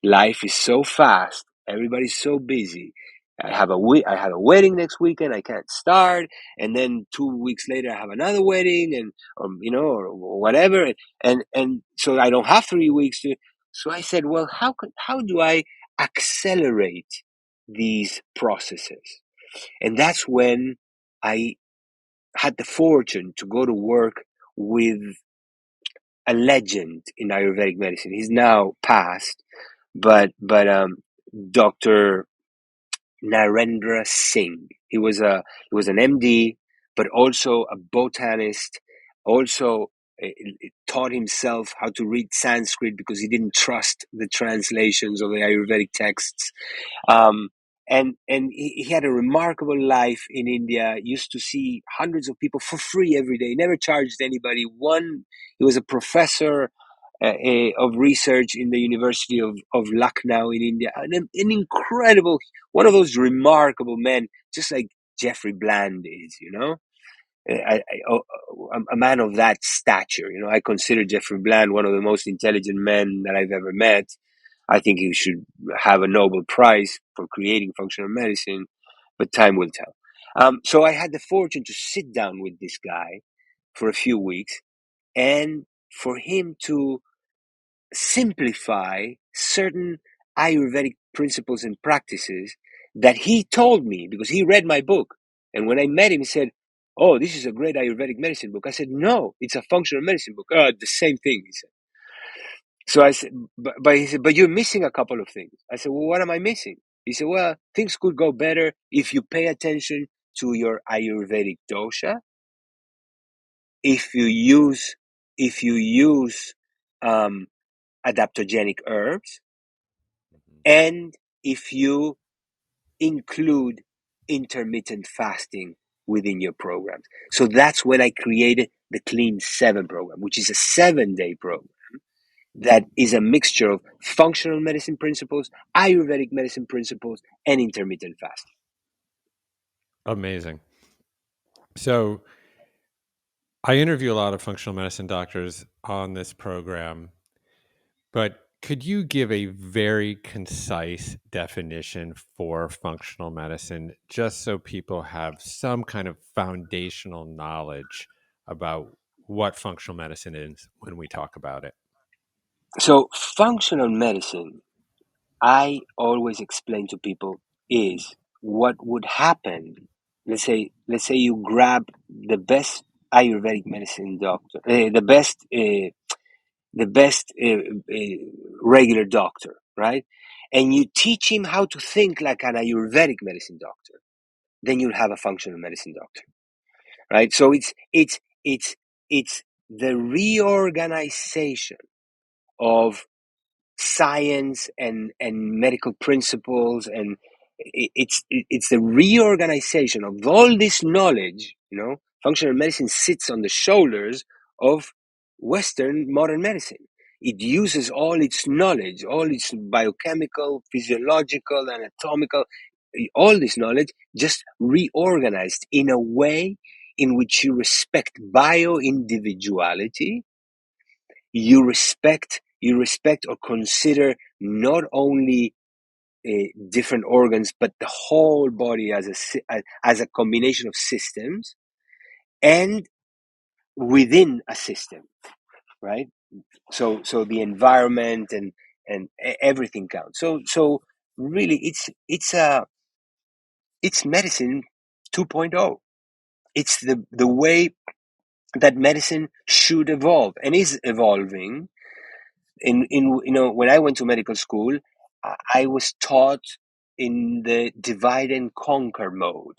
Life is so fast. Everybody's so busy. I have a wedding next weekend. I can't start, and then 2 weeks later I have another wedding, and or whatever, and so I don't have 3 weeks to. So I said, well, how do I accelerate these processes? And that's when I had the fortune to go to work with a legend in Ayurvedic medicine. He's now passed, but Dr. Narendra Singh. He was an MD, but also a botanist. Also, uh, taught himself how to read Sanskrit because he didn't trust the translations of the Ayurvedic texts. Um, and he had a remarkable life in India. Used to see hundreds of people for free every day. Never charged anybody. He was a professor of research in the University of Lucknow in India. An incredible, one of those remarkable men, just like Jeffrey Bland is. A man of that stature. I consider Jeffrey Bland one of the most intelligent men that I've ever met. I think he should have a Nobel Prize for creating functional medicine, but time will tell. So I had the fortune to sit down with this guy for a few weeks, and for him to simplify certain Ayurvedic principles and practices that he told me, because he read my book. And when I met him, he said, "Oh, this is a great Ayurvedic medicine book." I said, "No, it's a functional medicine book." "Oh, the same thing," he said. So I said, but he said, "But you're missing a couple of things." I said, "Well, what am I missing?" He said, "Well, things could go better if you pay attention to your Ayurvedic dosha, if you use if you use um, adaptogenic herbs, and if you include intermittent fasting within your programs." So that's when I created the Clean 7 program, which is a 7-day program that is a mixture of functional medicine principles, Ayurvedic medicine principles, and intermittent fasting. Amazing. So I interview a lot of functional medicine doctors on this program, But could you give a very concise definition for functional medicine, just so people have some kind of foundational knowledge about what functional medicine is when we talk about it? So functional medicine, I always explain to people, is what would happen. Let's say you grab the best Ayurvedic medicine doctor, the best regular doctor, right? And you teach him how to think like an Ayurvedic medicine doctor, then you'll have a functional medicine doctor, right? So it's the reorganization of science and medical principles, and it's the reorganization of all this knowledge. Functional medicine sits on the shoulders of Western modern medicine. It uses all its knowledge, all its biochemical, physiological, anatomical, all this knowledge, just reorganized in a way in which you respect bio individuality. You respect or consider not only different organs, but the whole body as a combination of systems and within a system, right? So the environment and everything counts. So really, it's medicine 2.0. It's the way that medicine should evolve and is evolving. In when I went to medical school, I was taught in the divide and conquer mode,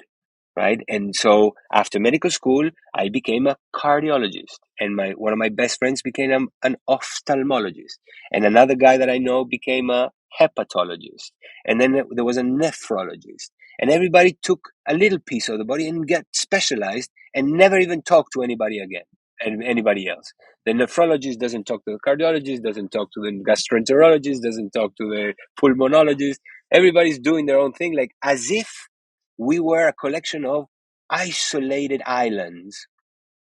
right? And so after medical school, I became a cardiologist, and my one of my best friends became an ophthalmologist, and another guy that I know became a hepatologist, and then there was a nephrologist, and everybody took a little piece of the body and got specialized and never even talked to anybody again and anybody else. The nephrologist doesn't talk to the cardiologist, doesn't talk to the gastroenterologist, doesn't talk to the pulmonologist. Everybody's doing their own thing, like as if we were a collection of isolated islands,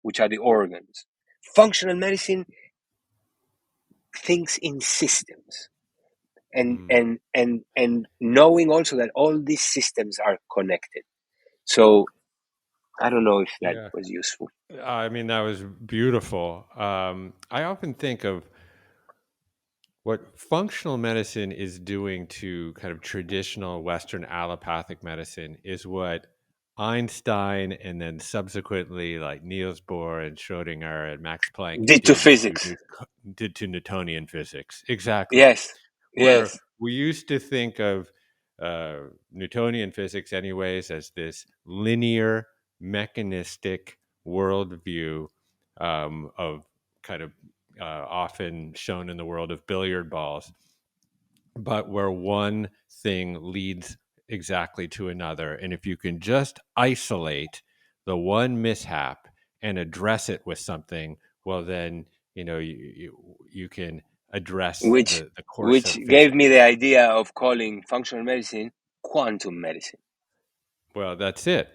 which are the organs. Functional medicine thinks in systems, and Mm. and and and knowing also that all these systems are connected. So I don't know if that Yeah. was useful. I mean, that was beautiful. I often think of what functional medicine is doing to kind of traditional Western allopathic medicine is what Einstein and then subsequently like Niels Bohr and Schrodinger and Max Planck Did to physics. did to Newtonian physics. Exactly. Yes, Where yes. we used to think of Newtonian physics, anyways, as this linear, mechanistic worldview of kind of often shown in the world of billiard balls, but where one thing leads exactly to another. And if you can just isolate the one mishap and address it with something, well, then you can address which the course which of gave me physics. the idea of calling functional medicine quantum medicine. Well, that's it.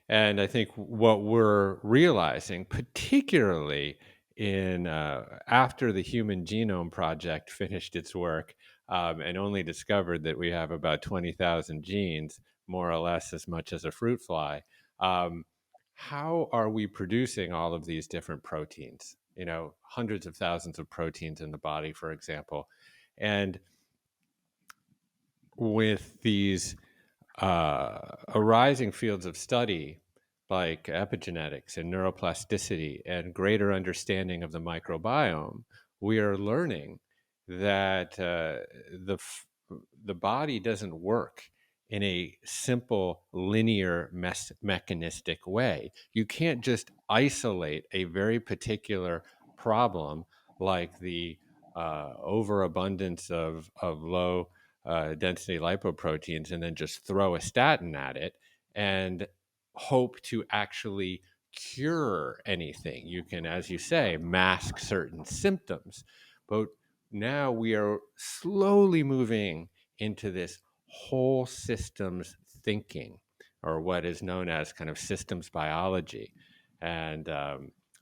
And I think what we're realizing, particularly in after the Human Genome Project finished its work and only discovered that we have about 20,000 genes, more or less as much as a fruit fly, um, how are we producing all of these different proteins? Hundreds of thousands of proteins in the body, for example. And with these arising fields of study like epigenetics and neuroplasticity and greater understanding of the microbiome, we are learning that the body doesn't work in a simple linear mechanistic way. You can't just isolate a very particular problem like the overabundance of low density lipoproteins and then just throw a statin at it and hope to actually cure anything. You can, as you say, mask certain symptoms. But now we are slowly moving into this whole systems thinking, or what is known as kind of systems biology. And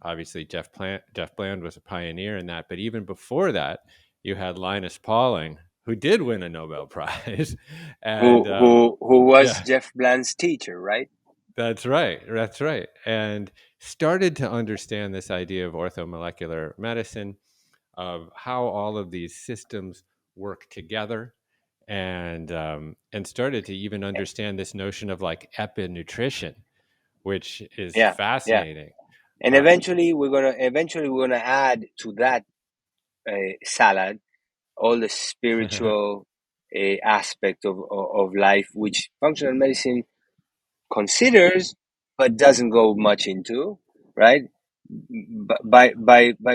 obviously, Jeff Bland was a pioneer in that. But even before that, you had Linus Pauling, who did win a Nobel Prize, and Who was yeah, Jeff Bland's teacher, right? that's right. That's right. And started to understand this idea of orthomolecular medicine, of how all of these systems work together, and started to even understand this notion of like epinutrition, which is Yeah, yeah. fascinating. And Uh, eventually we're gonna add to that salad all the spiritual aspect of life, which functional medicine considers but doesn't go much into, right? By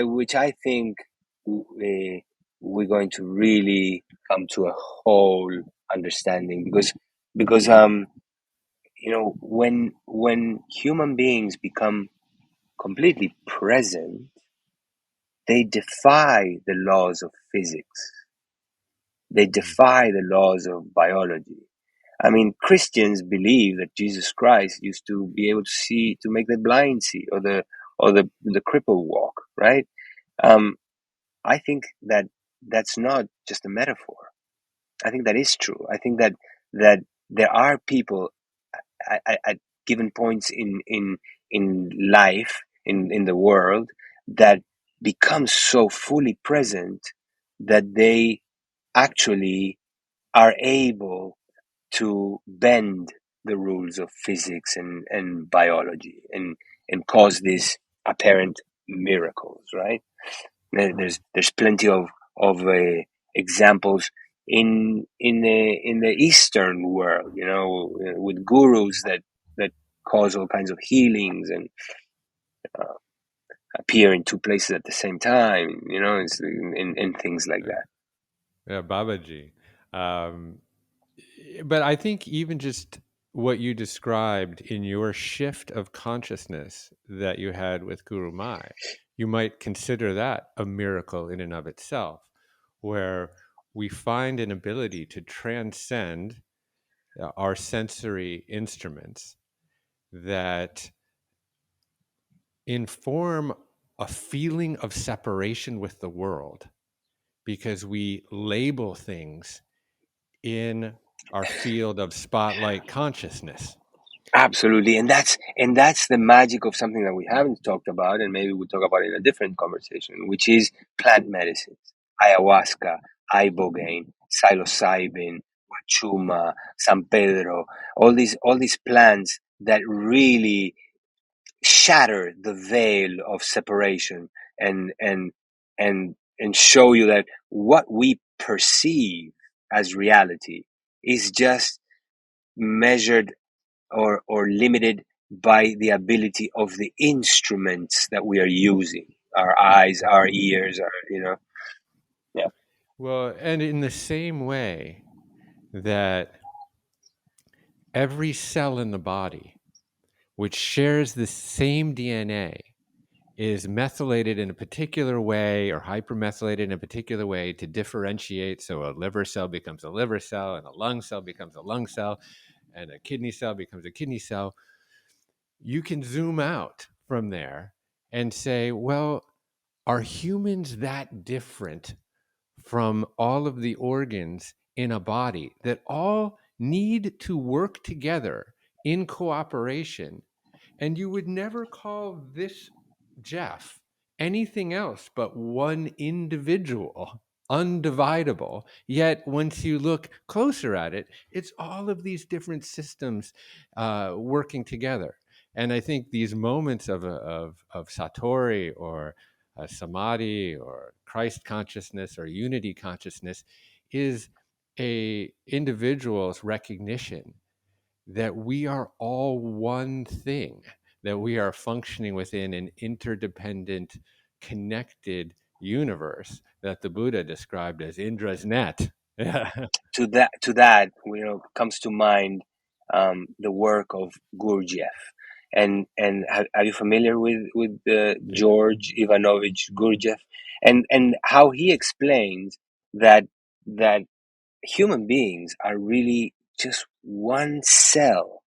which I think we're going to really come to a whole understanding, because when human beings become completely present, they defy the laws of physics. They defy the laws of biology. I mean, Christians believe that Jesus Christ used to be able to see, to make the blind see, or the cripple walk, right? Um, I think that that's not just a metaphor. I think that is true. I think that there are people at given points in life, in the world, that become so fully present that they actually are able to bend the rules of physics and biology, and cause these apparent miracles, right? There's plenty of examples in the Eastern world, with gurus that cause all kinds of healings and uh, appear in two places at the same time, and things like that. yeah, Babaji. Um, but I think even just what you described in your shift of consciousness that you had with Guru Mai, you might consider that a miracle in and of itself, where we find an ability to transcend our sensory instruments that inform a feeling of separation with the world because we label things in our field of spotlight consciousness. Absolutely, and that's the magic of something that we haven't talked about, and maybe we'll talk about it in a different conversation, which is plant medicines: ayahuasca, ibogaine, psilocybin, huachuma, San Pedro. All these plants that really shatter the veil of separation, and show you that what we perceive as reality is just measured or limited by the ability of the instruments that we are using, our eyes, our ears, yeah. Well, and in the same way that every cell in the body, which shares the same DNA, is methylated in a particular way or hypermethylated in a particular way to differentiate. So a liver cell becomes a liver cell, and a lung cell becomes a lung cell, and a kidney cell becomes a kidney cell. You can zoom out from there and say, well, are humans that different from all of the organs in a body that all need to work together in cooperation? And you would never call this Jeff anything else but one individual, undividable. Yet, once you look closer at it, it's all of these different systems working together. And I think these moments of Satori or Samadhi or Christ consciousness or unity consciousness is a individual's recognition that we are all one thing, that we are functioning within an interdependent, connected universe that the Buddha described as Indra's net. Yeah. To that, comes to mind the work of Gurdjieff. And are you familiar with Yeah. George Ivanovich Gurdjieff, and how he explains that human beings are really just one cell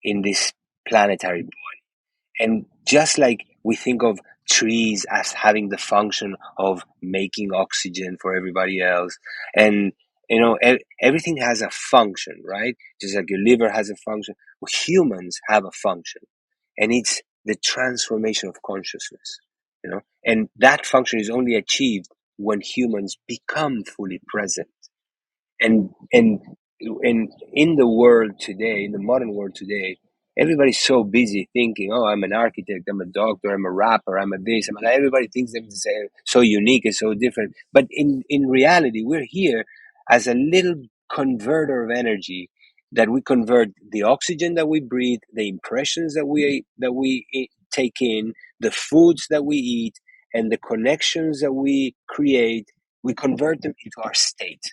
in this planetary body? And just like we think of trees as having the function of making oxygen for everybody else. And everything has a function, right? Just like your liver has a function, well, humans have a function, and it's the transformation of consciousness. And that function is only achieved when humans become fully present. And in the world today, in the modern world today, everybody's so busy thinking, oh, I'm an architect, I'm a doctor, I'm a rapper, I'm a this, everybody thinks they're so unique and so different. But in reality, we're here as a little converter of energy, that we convert the oxygen that we breathe, the impressions that we take in, the foods that we eat, and the connections that we create. We convert them into our state.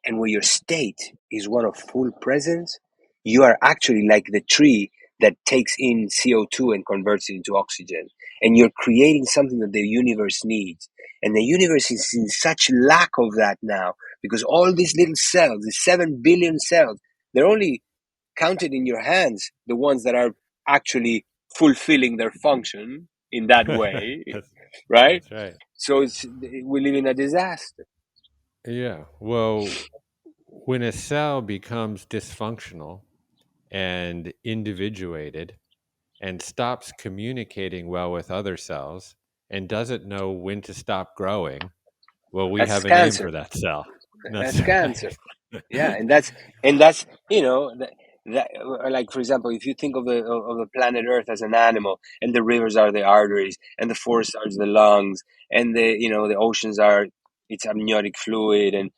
And where your state is one of full presence, you are actually like the tree that takes in CO2 and converts it into oxygen. And you're creating something that the universe needs. And the universe is in such lack of that now, because all these little cells, the 7 billion cells, they're only counted in your hands, the ones that are actually fulfilling their function in that way, that's, right? that's right. So we live in a disaster. Yeah. Well, when a cell becomes dysfunctional and individuated and stops communicating well with other cells and doesn't know when to stop growing, well, we That's have a name for cancer. that cell. That's That's cancer. right. Yeah, and that's that, like, for example, if you think of the planet Earth as an animal, and the rivers are the arteries, and the forests are the lungs, and the oceans are its amniotic fluid, and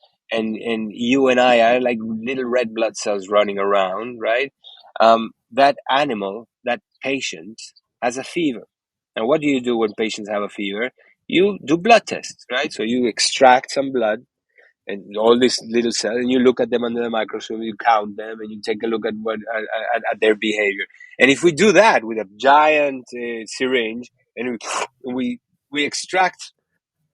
you and I are like little red blood cells running around, right? That animal, that patient, has a fever. And what do you do when patients have a fever? You do blood tests, right? So you extract some blood and all these little cells, and you look at them under the microscope, you count them, and you take a look at at their behavior. And if we do that with a giant syringe, and we extract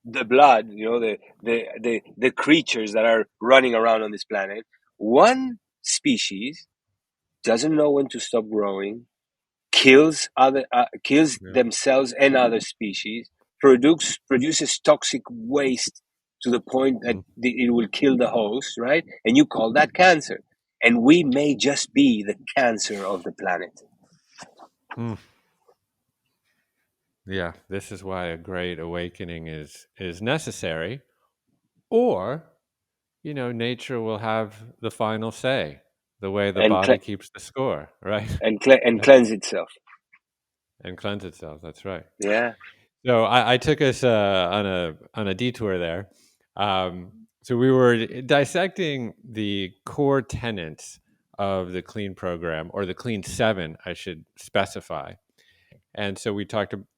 the blood, the creatures that are running around on this planet, one species doesn't know when to stop growing, kills Yeah. themselves and other species, produces toxic waste to the point that Mm. it will kill the host, right? And you call that cancer. And we may just be the cancer of the planet. Mm. Yeah, this is why a great awakening is necessary, or nature will have the final say, the way the and body keeps the score, right? and cleanse itself. And cleanse itself. That's right. Yeah, So I took us on a detour there. So we were dissecting the core tenets of the clean program, or the clean 7, I should specify. And so we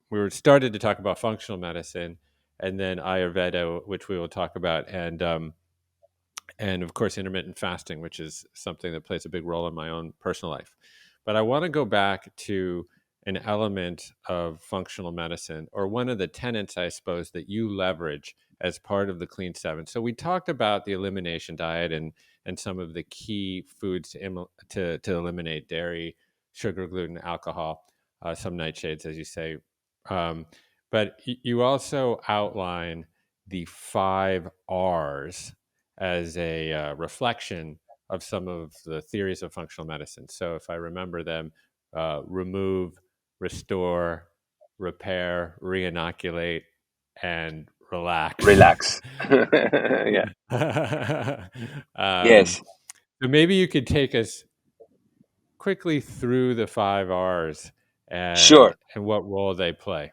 were started to talk about functional medicine, and then Ayurveda, which we will talk about, and of course intermittent fasting, which is something that plays a big role in my own personal life. But I want to go back to an element of functional medicine, or one of the tenets, I suppose, that you leverage as part of the Clean 7. So we talked about the elimination diet, and some of the key foods to eliminate: dairy, sugar, gluten, alcohol, some nightshades, as you say. Um, but you also outline the 5 R's as a reflection of some of the theories of functional medicine. So if I remember them: remove, restore, repair, reinoculate, and relax. relax. Yeah. um, Yes. so maybe you could take us quickly through the 5 R's, and what role they play.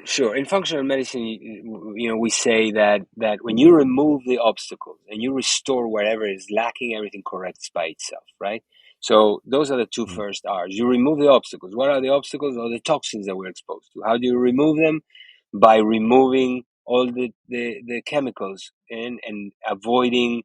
Sure. In functional medicine, we say that when you remove the obstacles and you restore wherever is lacking, everything corrects by itself, right? So those are the two Mm, first R's. You remove the obstacles. What are the obstacles? Or the toxins that we're exposed to. How do you remove them? By removing all the chemicals and avoiding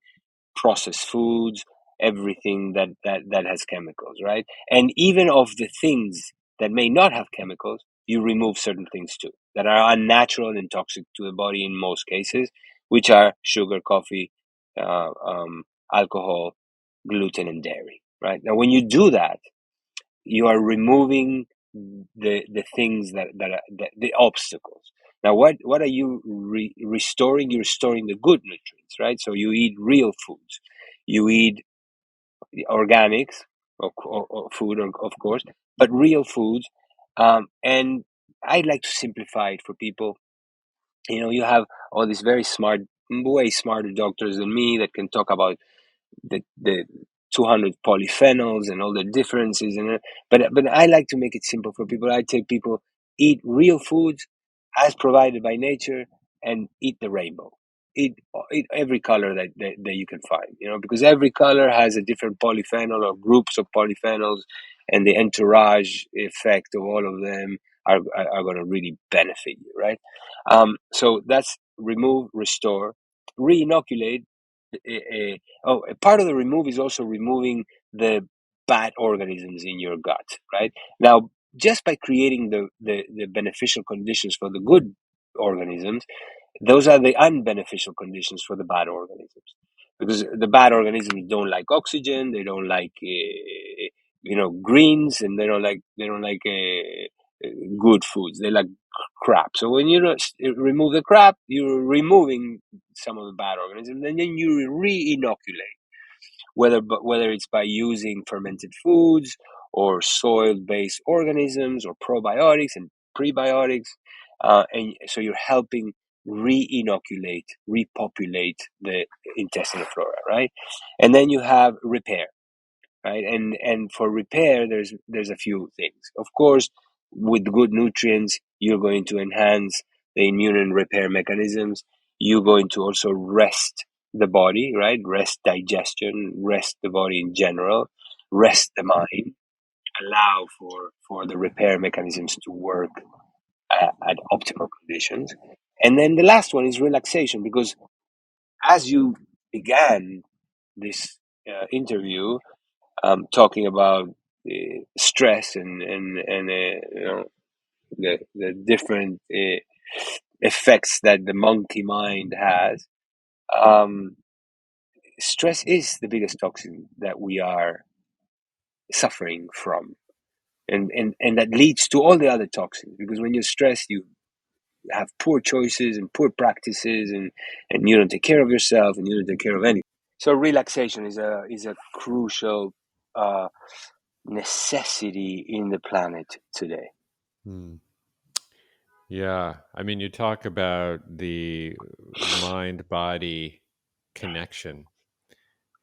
processed foods, everything that has chemicals, right? And even of the things that may not have chemicals, you remove certain things too that are unnatural and toxic to the body in most cases, which are sugar, coffee, alcohol, gluten, and dairy. Right now, when you do that, you are removing the things that are the obstacles. Now, what are you restoring? You're restoring the good nutrients, right? So you eat real foods, you eat organics, or food, of course, but real foods. And I like to simplify it for people. You have all these very smart, way smarter doctors than me that can talk about the 200 polyphenols and all the differences, but I like to make it simple for people. I tell people, eat real foods as provided by nature, and eat the rainbow. Eat every color that you can find, because every color has a different polyphenol or groups of polyphenols, and the entourage effect of all of them are going to really benefit you, right? So that's remove, restore, re-inoculate. A part of the remove is also removing the bad organisms in your gut, right? Now, just by creating the beneficial conditions for the good organisms, those are the unbeneficial conditions for the bad organisms. Because the bad organisms don't like oxygen, they don't like greens, and they don't like good foods. They like crap. So when you remove the crap, you're removing some of the bad organisms, and then you re-inoculate, whether it's by using fermented foods or soil-based organisms or probiotics and prebiotics, and so you're helping re-inoculate, repopulate the intestinal flora, right? And then you have repair, right? And for repair, there's a few things. Of course, with good nutrients, you're going to enhance the immune and repair mechanisms. You're going to also rest the body, right? Rest digestion, rest the body in general, rest the mind, allow for the repair mechanisms to work at optimal conditions. And then the last one is relaxation, because as you began this interview, talking about stress and the different effects that the monkey mind has. Um, Stress is the biggest toxin that we are suffering from, and that leads to all the other toxins. Because when you're stressed, you have poor choices and poor practices, and you don't take care of yourself, and you don't take care of anything. So relaxation is a crucial necessity in the planet today. Hmm. Yeah. I mean, you talk about the mind body connection.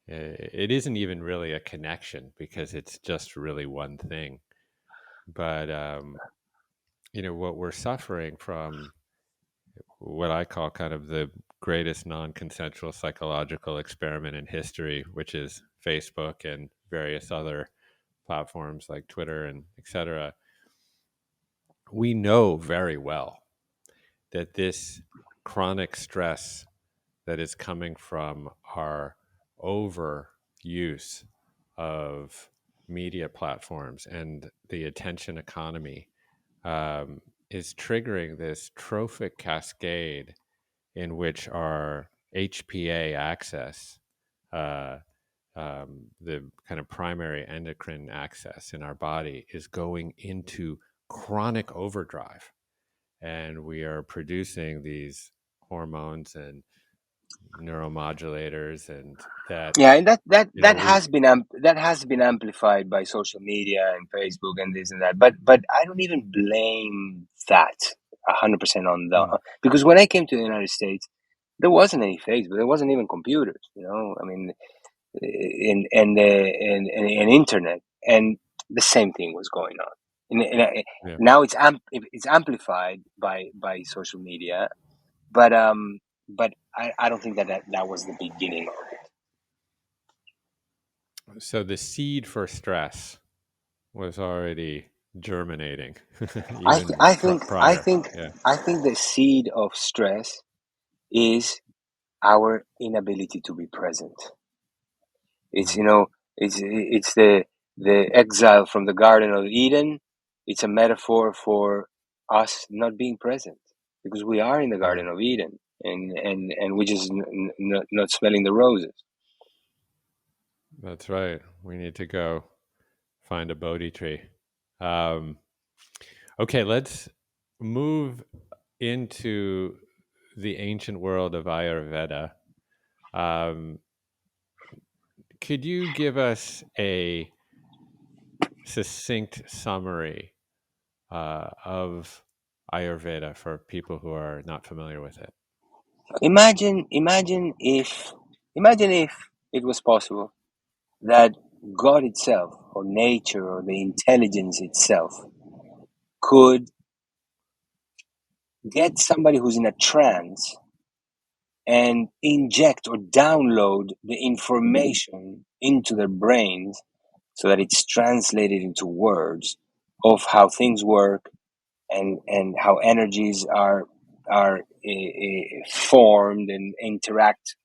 It isn't even really a connection because it's just really one thing. But, what we're suffering from, what I call kind of the greatest non consensual psychological experiment in history, which is Facebook and various other platforms like Twitter and etc. We know very well that this chronic stress that is coming from our overuse of media platforms and the attention economy is triggering this trophic cascade in which our HPA axis, uh, the kind of primary endocrine axis in our body, is going into chronic overdrive. And we are producing these hormones and neuromodulators, and that, Yeah, and that we, has been amplified by social media and Facebook and this and that. But I don't even blame that 100% on mm, the, because when I came to the United States, there wasn't any Facebook, there wasn't even computers. I mean, and internet, and the same thing was going on. yeah. Now it's amplified by social media, but I don't think that was the beginning of it. So the seed for stress was already germinating I th- even I think I prior. think Yeah. I think the seed of stress is our inability to be present. It's Mm, you know it's the exile from the Garden of Eden. It's a metaphor for us not being present, because we are in the yeah, Garden of Eden, and we just not smelling the roses. that's right. We need to go find a Bodhi tree. Um, Okay, let's move into the ancient world of Ayurveda. Um, could you give us a succinct summary of Ayurveda for people who are not familiar with it? Imagine if it was possible that God itself, or nature, or the intelligence itself, could get somebody who's in a trance and inject or download the information into their brains so that it's translated into words of how things work, and how energies are formed and interact,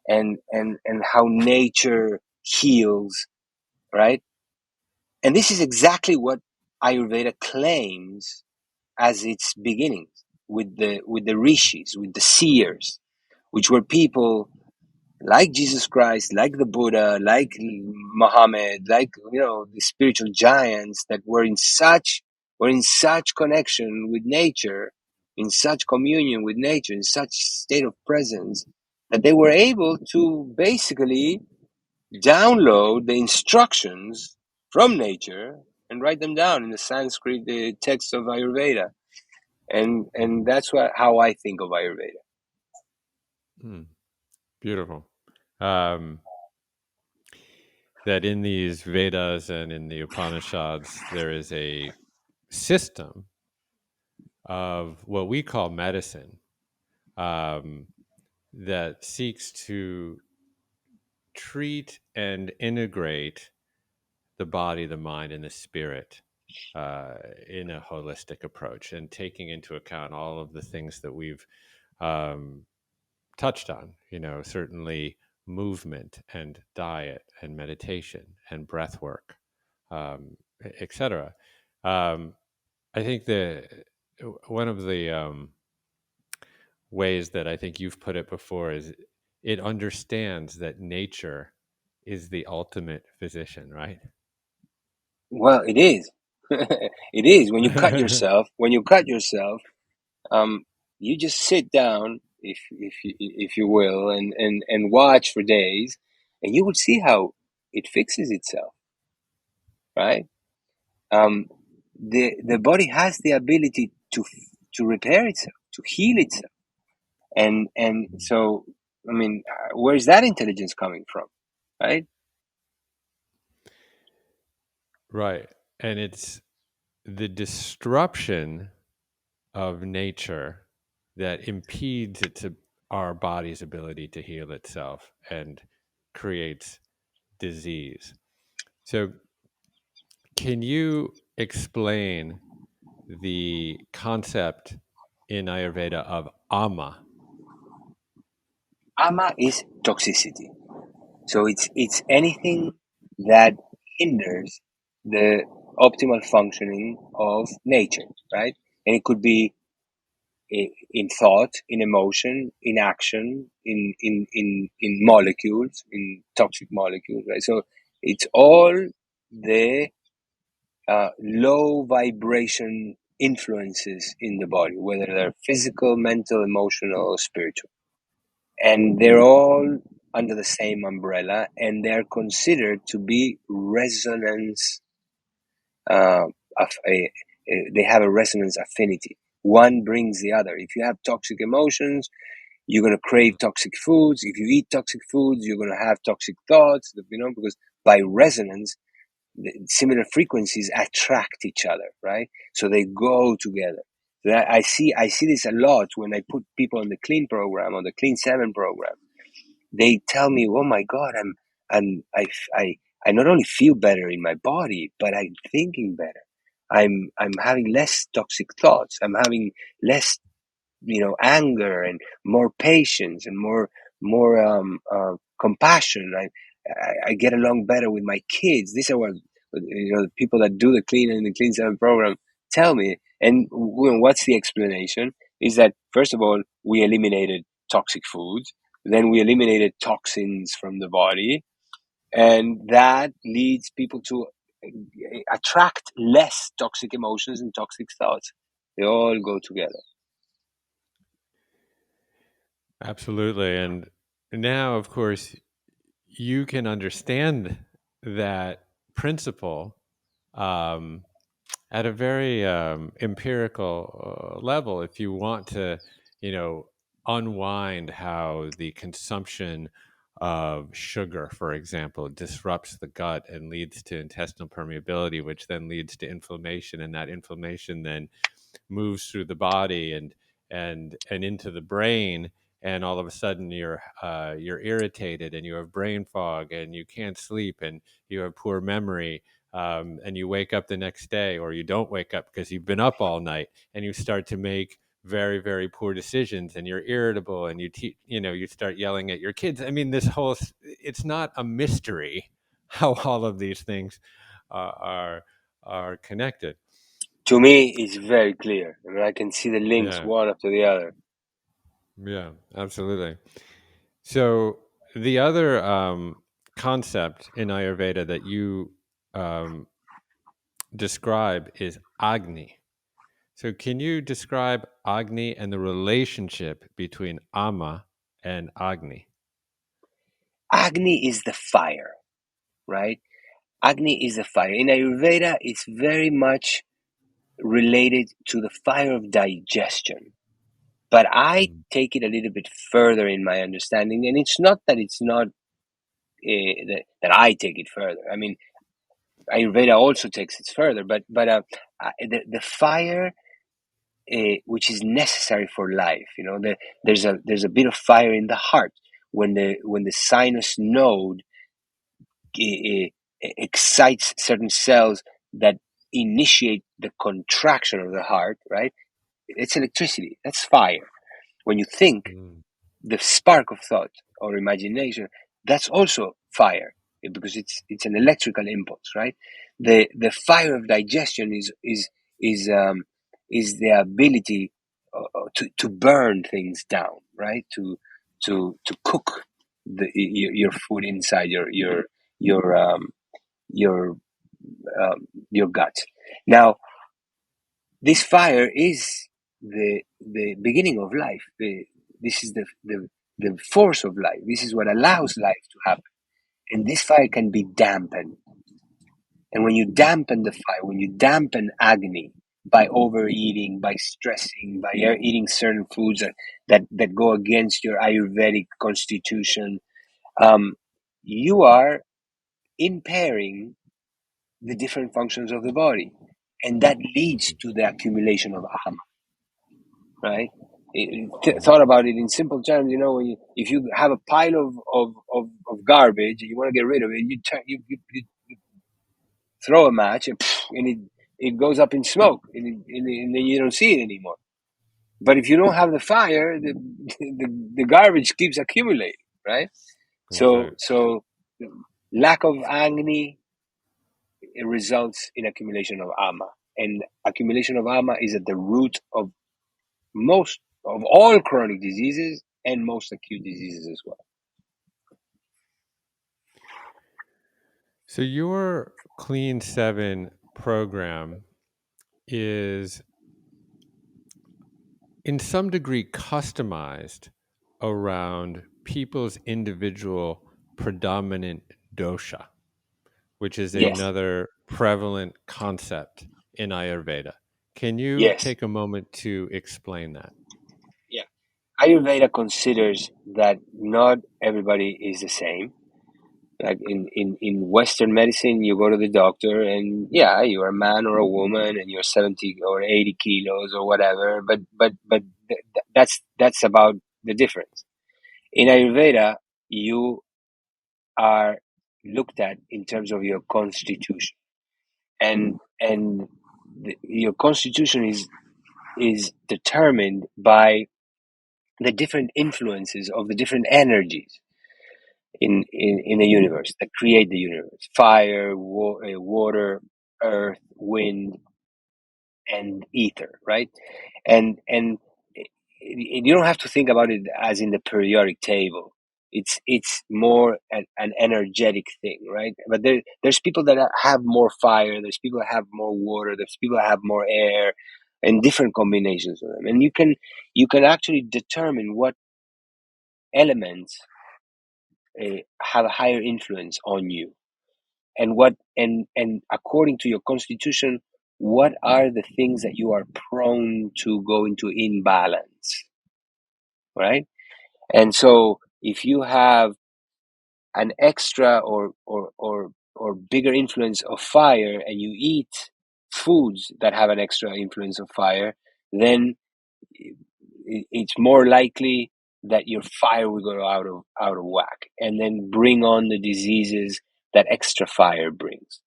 and how nature heals, right? And this is exactly what Ayurveda claims as its beginnings, with the rishis, with the seers, which were people like Jesus Christ, like the Buddha, like Muhammad, like the spiritual giants that were in such connection with nature, in such communion with nature, in such state of presence, that they were able to basically download the instructions from nature and write them down in the Sanskrit, the text of Ayurveda. And that's how I think of Ayurveda. Hmm, beautiful. Um, that in these Vedas and in the Upanishads, there is a system of what we call medicine um, that seeks to treat and integrate the body, the mind, and the spirit uh, in a holistic approach, and taking into account all of the things that we've um, touched on. Certainly movement and diet and meditation and breath work, etc. Um, I think one of the ways that I think you've put it before is it understands that nature is the ultimate physician, right? Well, it is. It is. When you cut yourself, um, you just sit down, if you will, and watch for days, and you would see how it fixes itself, right? Um, the body has the ability to repair itself, to heal itself, and so, I mean, where is that intelligence coming from, right? Right. And it's the disruption of nature that impedes our body's ability to heal itself and creates disease. So, can you explain the concept in Ayurveda of ama? Ama is toxicity. So it's anything that hinders the optimal functioning of nature, right? And it could be in thought, in emotion, in action, in molecules, in toxic molecules, right? So it's all the low vibration influences in the body, whether they're physical, mental, emotional, or spiritual, and they're all under the same umbrella, and they're considered to be resonance uh, of they have a resonance affinity. One brings the other. If you have toxic emotions, you're going to crave toxic foods. If you eat toxic foods, you're going to have toxic thoughts, because by resonance, similar frequencies attract each other, right? So they go together. So I see this a lot when I put people on the clean program, on the clean 7 program. They tell me, "Oh my God, I I not only feel better in my body, but I'm thinking better. I'm having less toxic thoughts. I'm having less, anger, and more patience, and more compassion. I get along better with my kids." These are what the people that do the clean and the clean 7 program tell me. And what's the explanation? Is that, first of all, we eliminated toxic foods, then we eliminated toxins from the body, and that leads people to attract less toxic emotions and toxic thoughts. They all go together. Absolutely. And now, of course, you can understand that principle um, at a very empirical level if you want to, you know, unwind how the consumption of sugar, for example, disrupts the gut and leads to intestinal permeability, which then leads to inflammation, and that inflammation then moves through the body and into the brain, and all of a sudden you're irritated and you have brain fog and you can't sleep and you have poor memory, and you wake up the next day, or you don't wake up because you've been up all night, and you start to make very, very poor decisions, and you're irritable, and you start yelling at your kids. I mean, it's not a mystery how all of these things are connected. To me, it's very clear. I mean, I can see the links Yeah, one after the other. yeah, absolutely. So the other concept in Ayurveda that you um, describe is Agni. So can you describe Agni and the relationship between Ama and Agni? Agni is the fire, right? Agni is the fire. In Ayurveda, it's very much related to the fire of digestion. But I Mm. take it a little bit further in my understanding, and it's not that it's not that I take it further. I mean, Ayurveda also takes it further, but the fire which is necessary for life. You know, there's a bit of fire in the heart when the sinus node uh, excites certain cells that initiate the contraction of the heart. Right? It's electricity. That's fire. When you think, Mm. the spark of thought or imagination, that's also fire, because it's an electrical impulse, right? The fire of digestion is um, is the ability to burn things down, right? To cook your food inside your your your gut. Now, this fire is the beginning of life. This is the force of life. This is what allows life to happen. And this fire can be dampened. And when you dampen the fire, when you dampen Agni by overeating, by stressing, by eating certain foods that go against your Ayurvedic constitution, um, you are impairing the different functions of the body. And that leads to the accumulation of Aham, right? Thought about it in simple terms, you know, if you have a pile of garbage and you want to get rid of it, you throw a match and it goes up in smoke, and then you don't see it anymore. But if you don't have the fire, the garbage keeps accumulating, right? That's So right. lack of Agni, it results in accumulation of Ama, and accumulation of Ama is at the root of most of all chronic diseases and most acute diseases as well. So your Clean 7 program is in some degree customized around people's individual predominant dosha, which is Yes, another prevalent concept in Ayurveda. Can you yes, take a moment to explain that? yeah. Ayurveda considers that not everybody is the same. Like in Western medicine, you go to the doctor and yeah, you're a man or a woman and you're 70 or 80 kilos or whatever, that's about the difference. In Ayurveda, you are looked at in terms of your constitution, and your constitution is determined by the different influences of the different energies in the universe that create the universe: fire, water, earth, wind, and ether, right? And you don't have to think about it as in the periodic table. It's more an energetic thing, right? But there's people that have more fire, there's people that have more water, there's people that have more air, and different combinations of them. And you can actually determine what elements have a higher influence on you, and according to your constitution, what are the things that you are prone to go into imbalance, right? And so if you have an extra or bigger influence of fire, and you eat foods that have an extra influence of fire, then it's more likely that your fire will go out of whack, and then bring on the diseases that extra fire brings,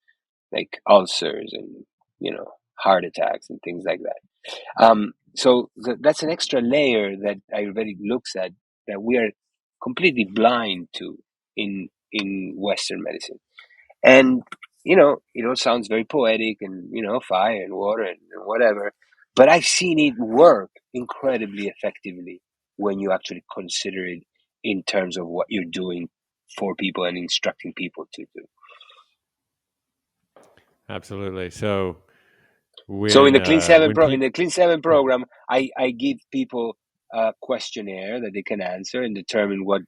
like ulcers and heart attacks and things like that. So that's an extra layer that Ayurvedic looks at, that we are completely blind to in Western medicine. And it all sounds very poetic, and fire and water and whatever, but I've seen it work incredibly effectively when you actually consider it in terms of what you're doing for people and instructing people to do. Absolutely. So So in when the people, Clean Seven program, I give people a questionnaire that they can answer and determine what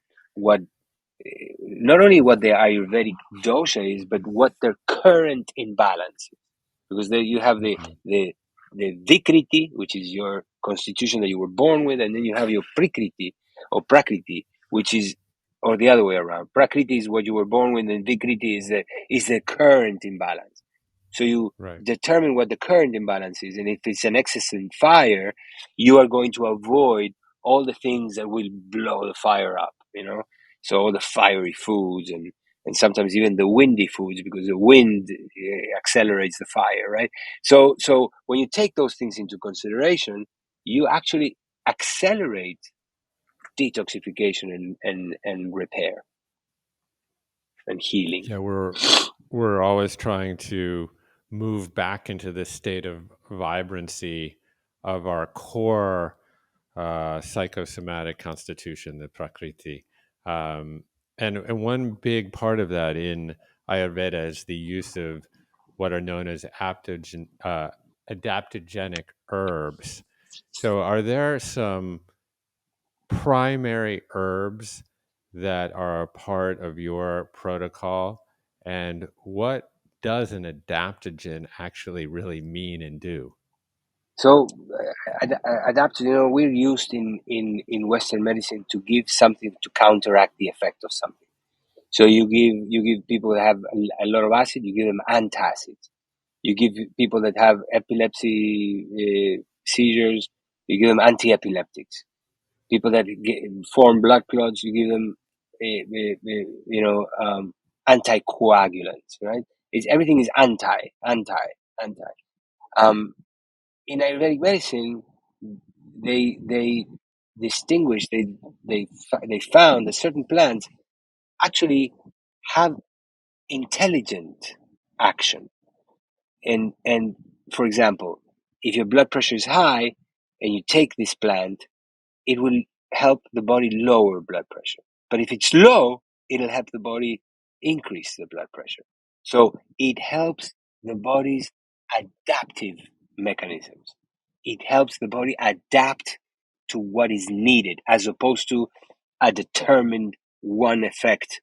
not only what their Ayurvedic dosha is, but what their current imbalance is. Because there you have the the Vikriti, which is your constitution that you were born with, and then you have your Prikriti or Prakriti, which is, or the other way around. Prakriti is what you were born with, and Vikriti is the current imbalance. So you right. determine what the current imbalance is, and if it's an excess in fire, you are going to avoid all the things that will blow the fire up. So all the fiery foods, and sometimes even the windy foods, because the wind accelerates the fire, right? So when you take those things into consideration, you actually accelerate detoxification and repair and healing. Yeah, we're always trying to move back into this state of vibrancy of our core psychosomatic constitution, the prakriti. Um, and one big part of that in Ayurveda is the use of what are known as adaptogenic herbs. So, are there some primary herbs that are a part of your protocol? And what does an adaptogen actually really mean and do? So adapt. We're used in Western medicine to give something to counteract the effect of something. So you give people that have a lot of acid, you give them antacids. You give people that have epilepsy seizures, you give them anti-epileptics. People that form blood clots, you give them anticoagulants, right? Everything is anti. Um, in Ayurvedic medicine, they distinguish they found that certain plants actually have intelligent action. And for example, if your blood pressure is high and you take this plant, it will help the body lower blood pressure. But if it's low, it'll help the body increase the blood pressure. So it helps the body's adaptive mechanisms. It helps the body adapt to what is needed, as opposed to a determined one effect.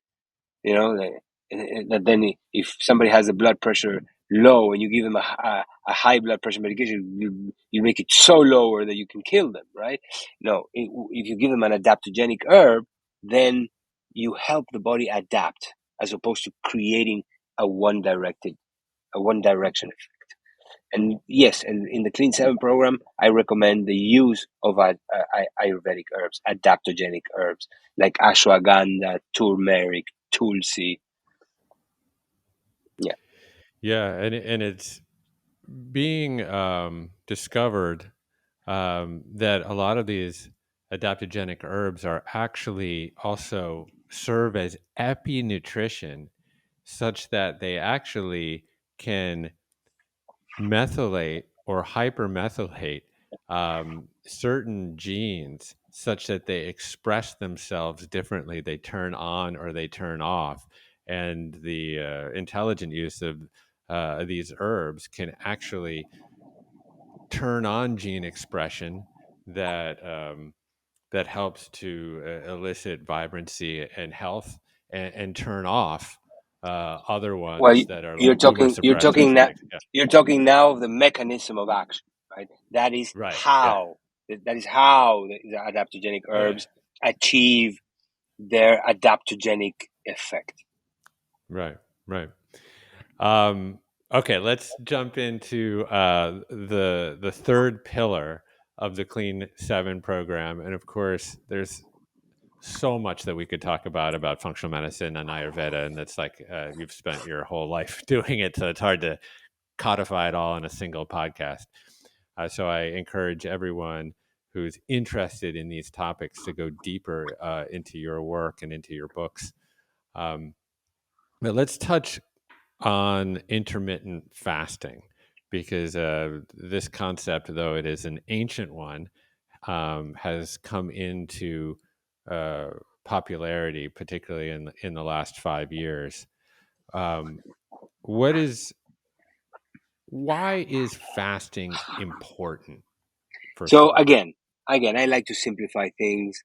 That then if somebody has a blood pressure low and you give them a high blood pressure medication, you make it so lower that you can kill them, right? No, if you give them an adaptogenic herb, then you help the body adapt, as opposed to creating a one direction effect. And yes, and in the Clean 7 program, I recommend the use of Ayurvedic herbs, adaptogenic herbs, like ashwagandha, turmeric, tulsi. Yeah. Yeah, and it's being discovered that a lot of these adaptogenic herbs are actually also serve as epi-nutrition, such that they actually can methylate or hypermethylate certain genes such that they express themselves differently. They turn on or they turn off. And the intelligent use of these herbs can actually turn on gene expression that that helps to elicit vibrancy and health, and turn off other Well, ones that are like you're immunosuppressors talking or now, things. Yeah, you're talking now of the mechanism of action, right? That is right. Yeah, how the adaptogenic yeah. herbs achieve their adaptogenic effect. Right, right. Um, okay, let's jump into the third pillar of the Clean Seven program, and of course, there's so much that we could talk about functional medicine and Ayurveda, and that's like you've spent your whole life doing it, so it's hard to codify it all in a single podcast. So I encourage everyone who's interested in these topics to go deeper into your work and into your books. Um, but let's touch on intermittent fasting, because this concept, though it is an ancient one, has come into uh, popularity, particularly in the last 5 years. Um, what is Why is fasting important? First So of all, again, I like to simplify things.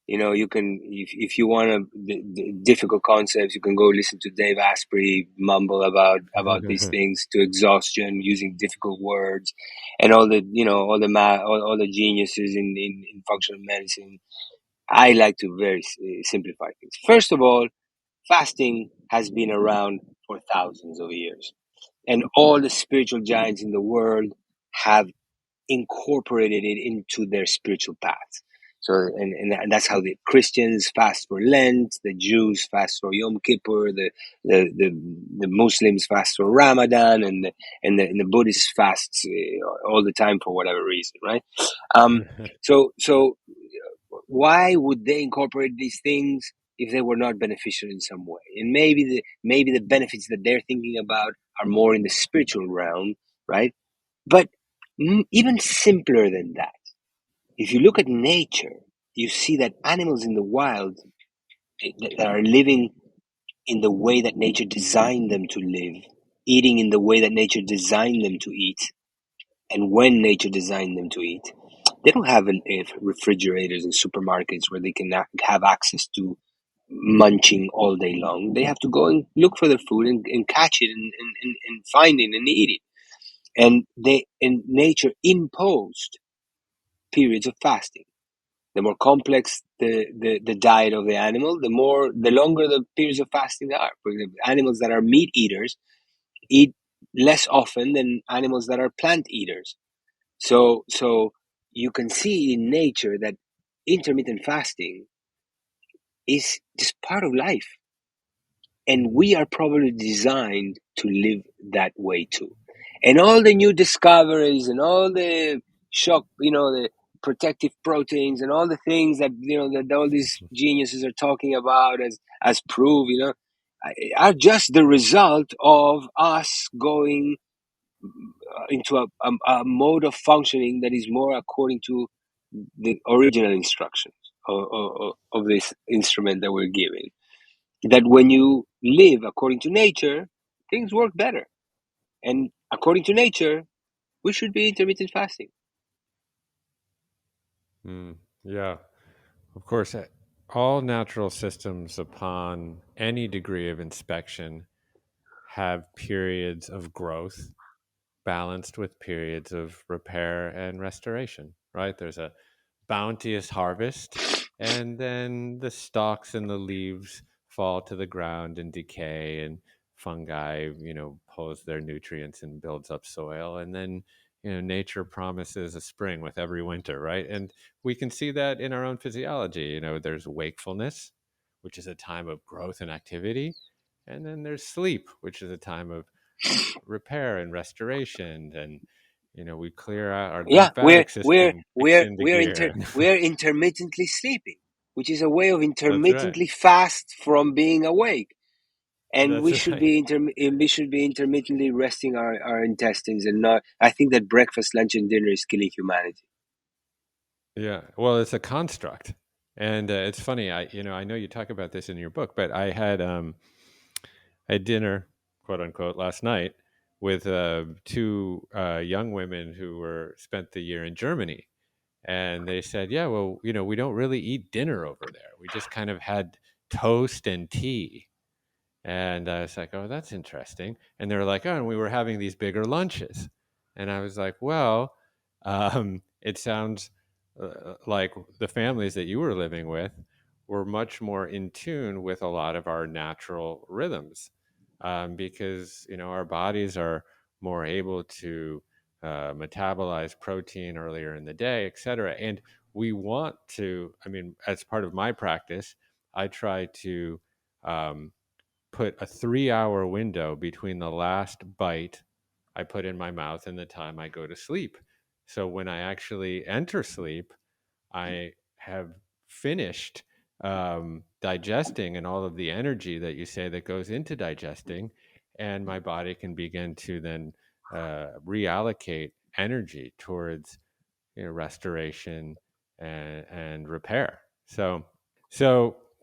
You know, you can, if you want the difficult concepts, you can go listen to Dave Asprey mumble about these things to exhaustion using difficult words, and all the, you know, all the geniuses in functional medicine. I like to very simplify things. First of all, fasting has been around for thousands of years, and all the spiritual giants in the world have incorporated it into their spiritual paths. So, and that's how the Christians fast for Lent, the Jews fast for Yom Kippur, the Muslims fast for Ramadan, and the Buddhists fast all the time for whatever reason, right? So why would they incorporate these things if they were not beneficial in some way? And maybe the benefits that they're thinking about are more in the spiritual realm, right? But even simpler than that, if you look at nature, you see that animals in the wild that are living in the way that nature designed them to live, eating in the way that nature designed them to eat, and when nature designed them to eat, they don't have refrigerators and supermarkets where they can have access to munching all day long. They have to go and look for their food and catch it and find it and eat it. And nature imposed periods of fasting. The more complex the diet of the animal, the longer the periods of fasting are. For example, animals that are meat eaters eat less often than animals that are plant eaters. So you can see in nature that intermittent fasting is just part of life. And we are probably designed to live that way too. And all the new discoveries and all the shock, you know, the protective proteins and all the things that, you know, that all these geniuses are talking about as proof, you know, are just the result of us going into a mode of functioning that is more according to the original instructions of this instrument that we're given. That when you live according to nature, things work better. And according to nature, we should be intermittent fasting. yeah, of course, all natural systems, upon any degree of inspection, have periods of growth balanced with periods of repair and restoration, right? There's a bounteous harvest, and then the stalks and the leaves fall to the ground and decay, and fungi, pulls their nutrients and builds up soil. And then, nature promises a spring with every winter, right? And we can see that in our own physiology. There's wakefulness, which is a time of growth and activity. And then there's sleep, which is a time of repair and restoration. And we clear out our Yeah, lymphatic system, kicks into gear. we're intermittently sleeping, which is a way of That's right. intermittently fast from being awake. And That's right. we should be intermittently resting our intestines and not. I think that breakfast, lunch, and dinner is killing humanity. Yeah. Well, it's a construct. And it's funny, I know you talk about this in your book, but I had dinner, quote unquote, last night with two young women who were spent the year in Germany. And they said, yeah, well, we don't really eat dinner over there. We just kind of had toast and tea. And I was like, oh, that's interesting. And they were like, oh, and we were having these bigger lunches. And I was like, well, it sounds like the families that you were living with were much more in tune with a lot of our natural rhythms, because, our bodies are more able to metabolize protein earlier in the day, et cetera. And we want to, as part of my practice, I try to um, put a 3-hour window between the last bite I put in my mouth and the time I go to sleep. So when I actually enter sleep, I have finished digesting and all of the energy that you say that goes into digesting, and my body can begin to then reallocate energy towards restoration and repair. So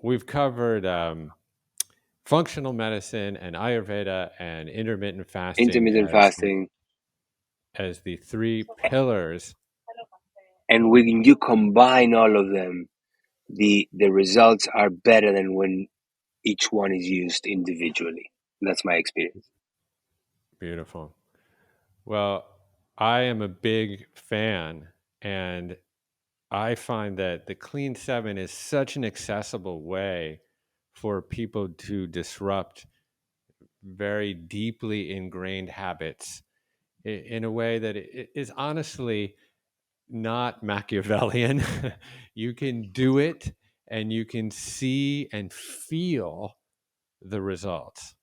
we've covered functional medicine and Ayurveda and intermittent fasting Intermittent fasting. as the three pillars. And when you combine all of them, the results are better than when each one is used individually. That's my experience. Beautiful. Well, I am a big fan, and I find that the Clean 7 is such an accessible way for people to disrupt very deeply ingrained habits in a way that is honestly not Machiavellian. You can do it and you can see and feel the results.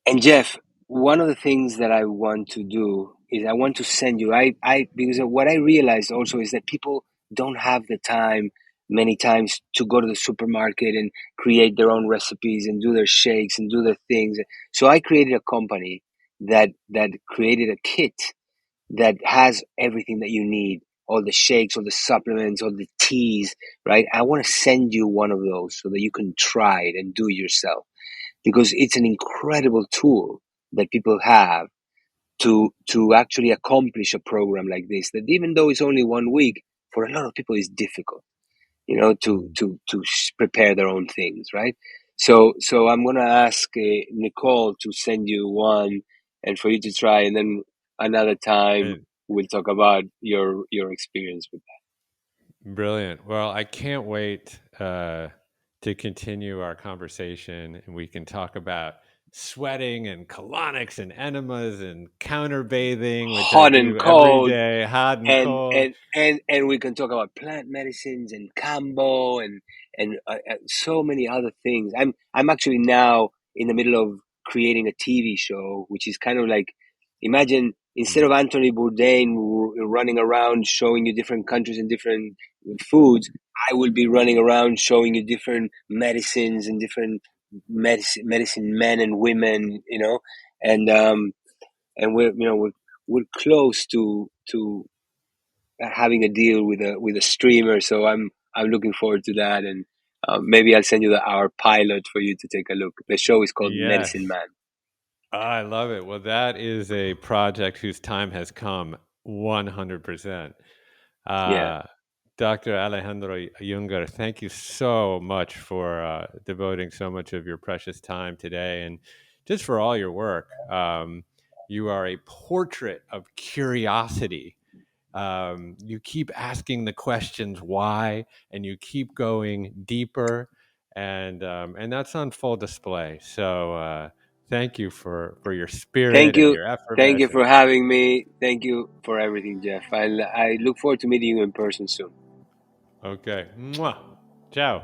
And Jeff, one of the things that I want to do is I want to send you. I because of what I realized also is that people don't have the time many times to go to the supermarket and create their own recipes and do their shakes and do their things. So I created a company that created a kit that has everything that you need, all the shakes, all the supplements, all the teas, right? I want to send you one of those so that you can try it and do it yourself, because it's an incredible tool that people have to actually accomplish a program like this, that even though it's only 1 week, for a lot of people is difficult, to prepare their own things, right? So I'm going to ask Nicole to send you one and for you to try, and then another time And we'll talk about your experience with brilliant. Well, I can't wait to continue our conversation, and we can talk about sweating and colonics and enemas and counter bathing, which I hot and do every cold. day, hot and and cold. and and we can talk about plant medicines and kambo and so many other things. I'm actually now in the middle of creating a TV show, which is kind of like, imagine instead Mm. of Anthony Bourdain running around showing you different countries and different foods, I will be running around showing you different medicines and different medicine men and women, and we're close to having a deal with a streamer. So I'm looking forward to that, and maybe I'll send you our pilot for you to take a look. The show is called Medicine Yes. Man. I love it. Well, that is a project whose time has come 100%. Yeah, Uh, Dr. Alejandro Junger, thank you so much for devoting so much of your precious time today and just for all your work. You are a portrait of curiosity. You keep asking the questions why, and you keep going deeper, and that's on full display. So thank you for your thank spirit and you, your thank you effortness. for having me. Thank you for everything, Jeff. I look forward to meeting you in person soon. Okay, mwah. Ciao.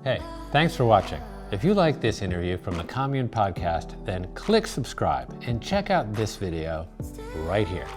Hey, thanks for watching. If you like this interview from the Commune podcast, then click subscribe and check out this video right here.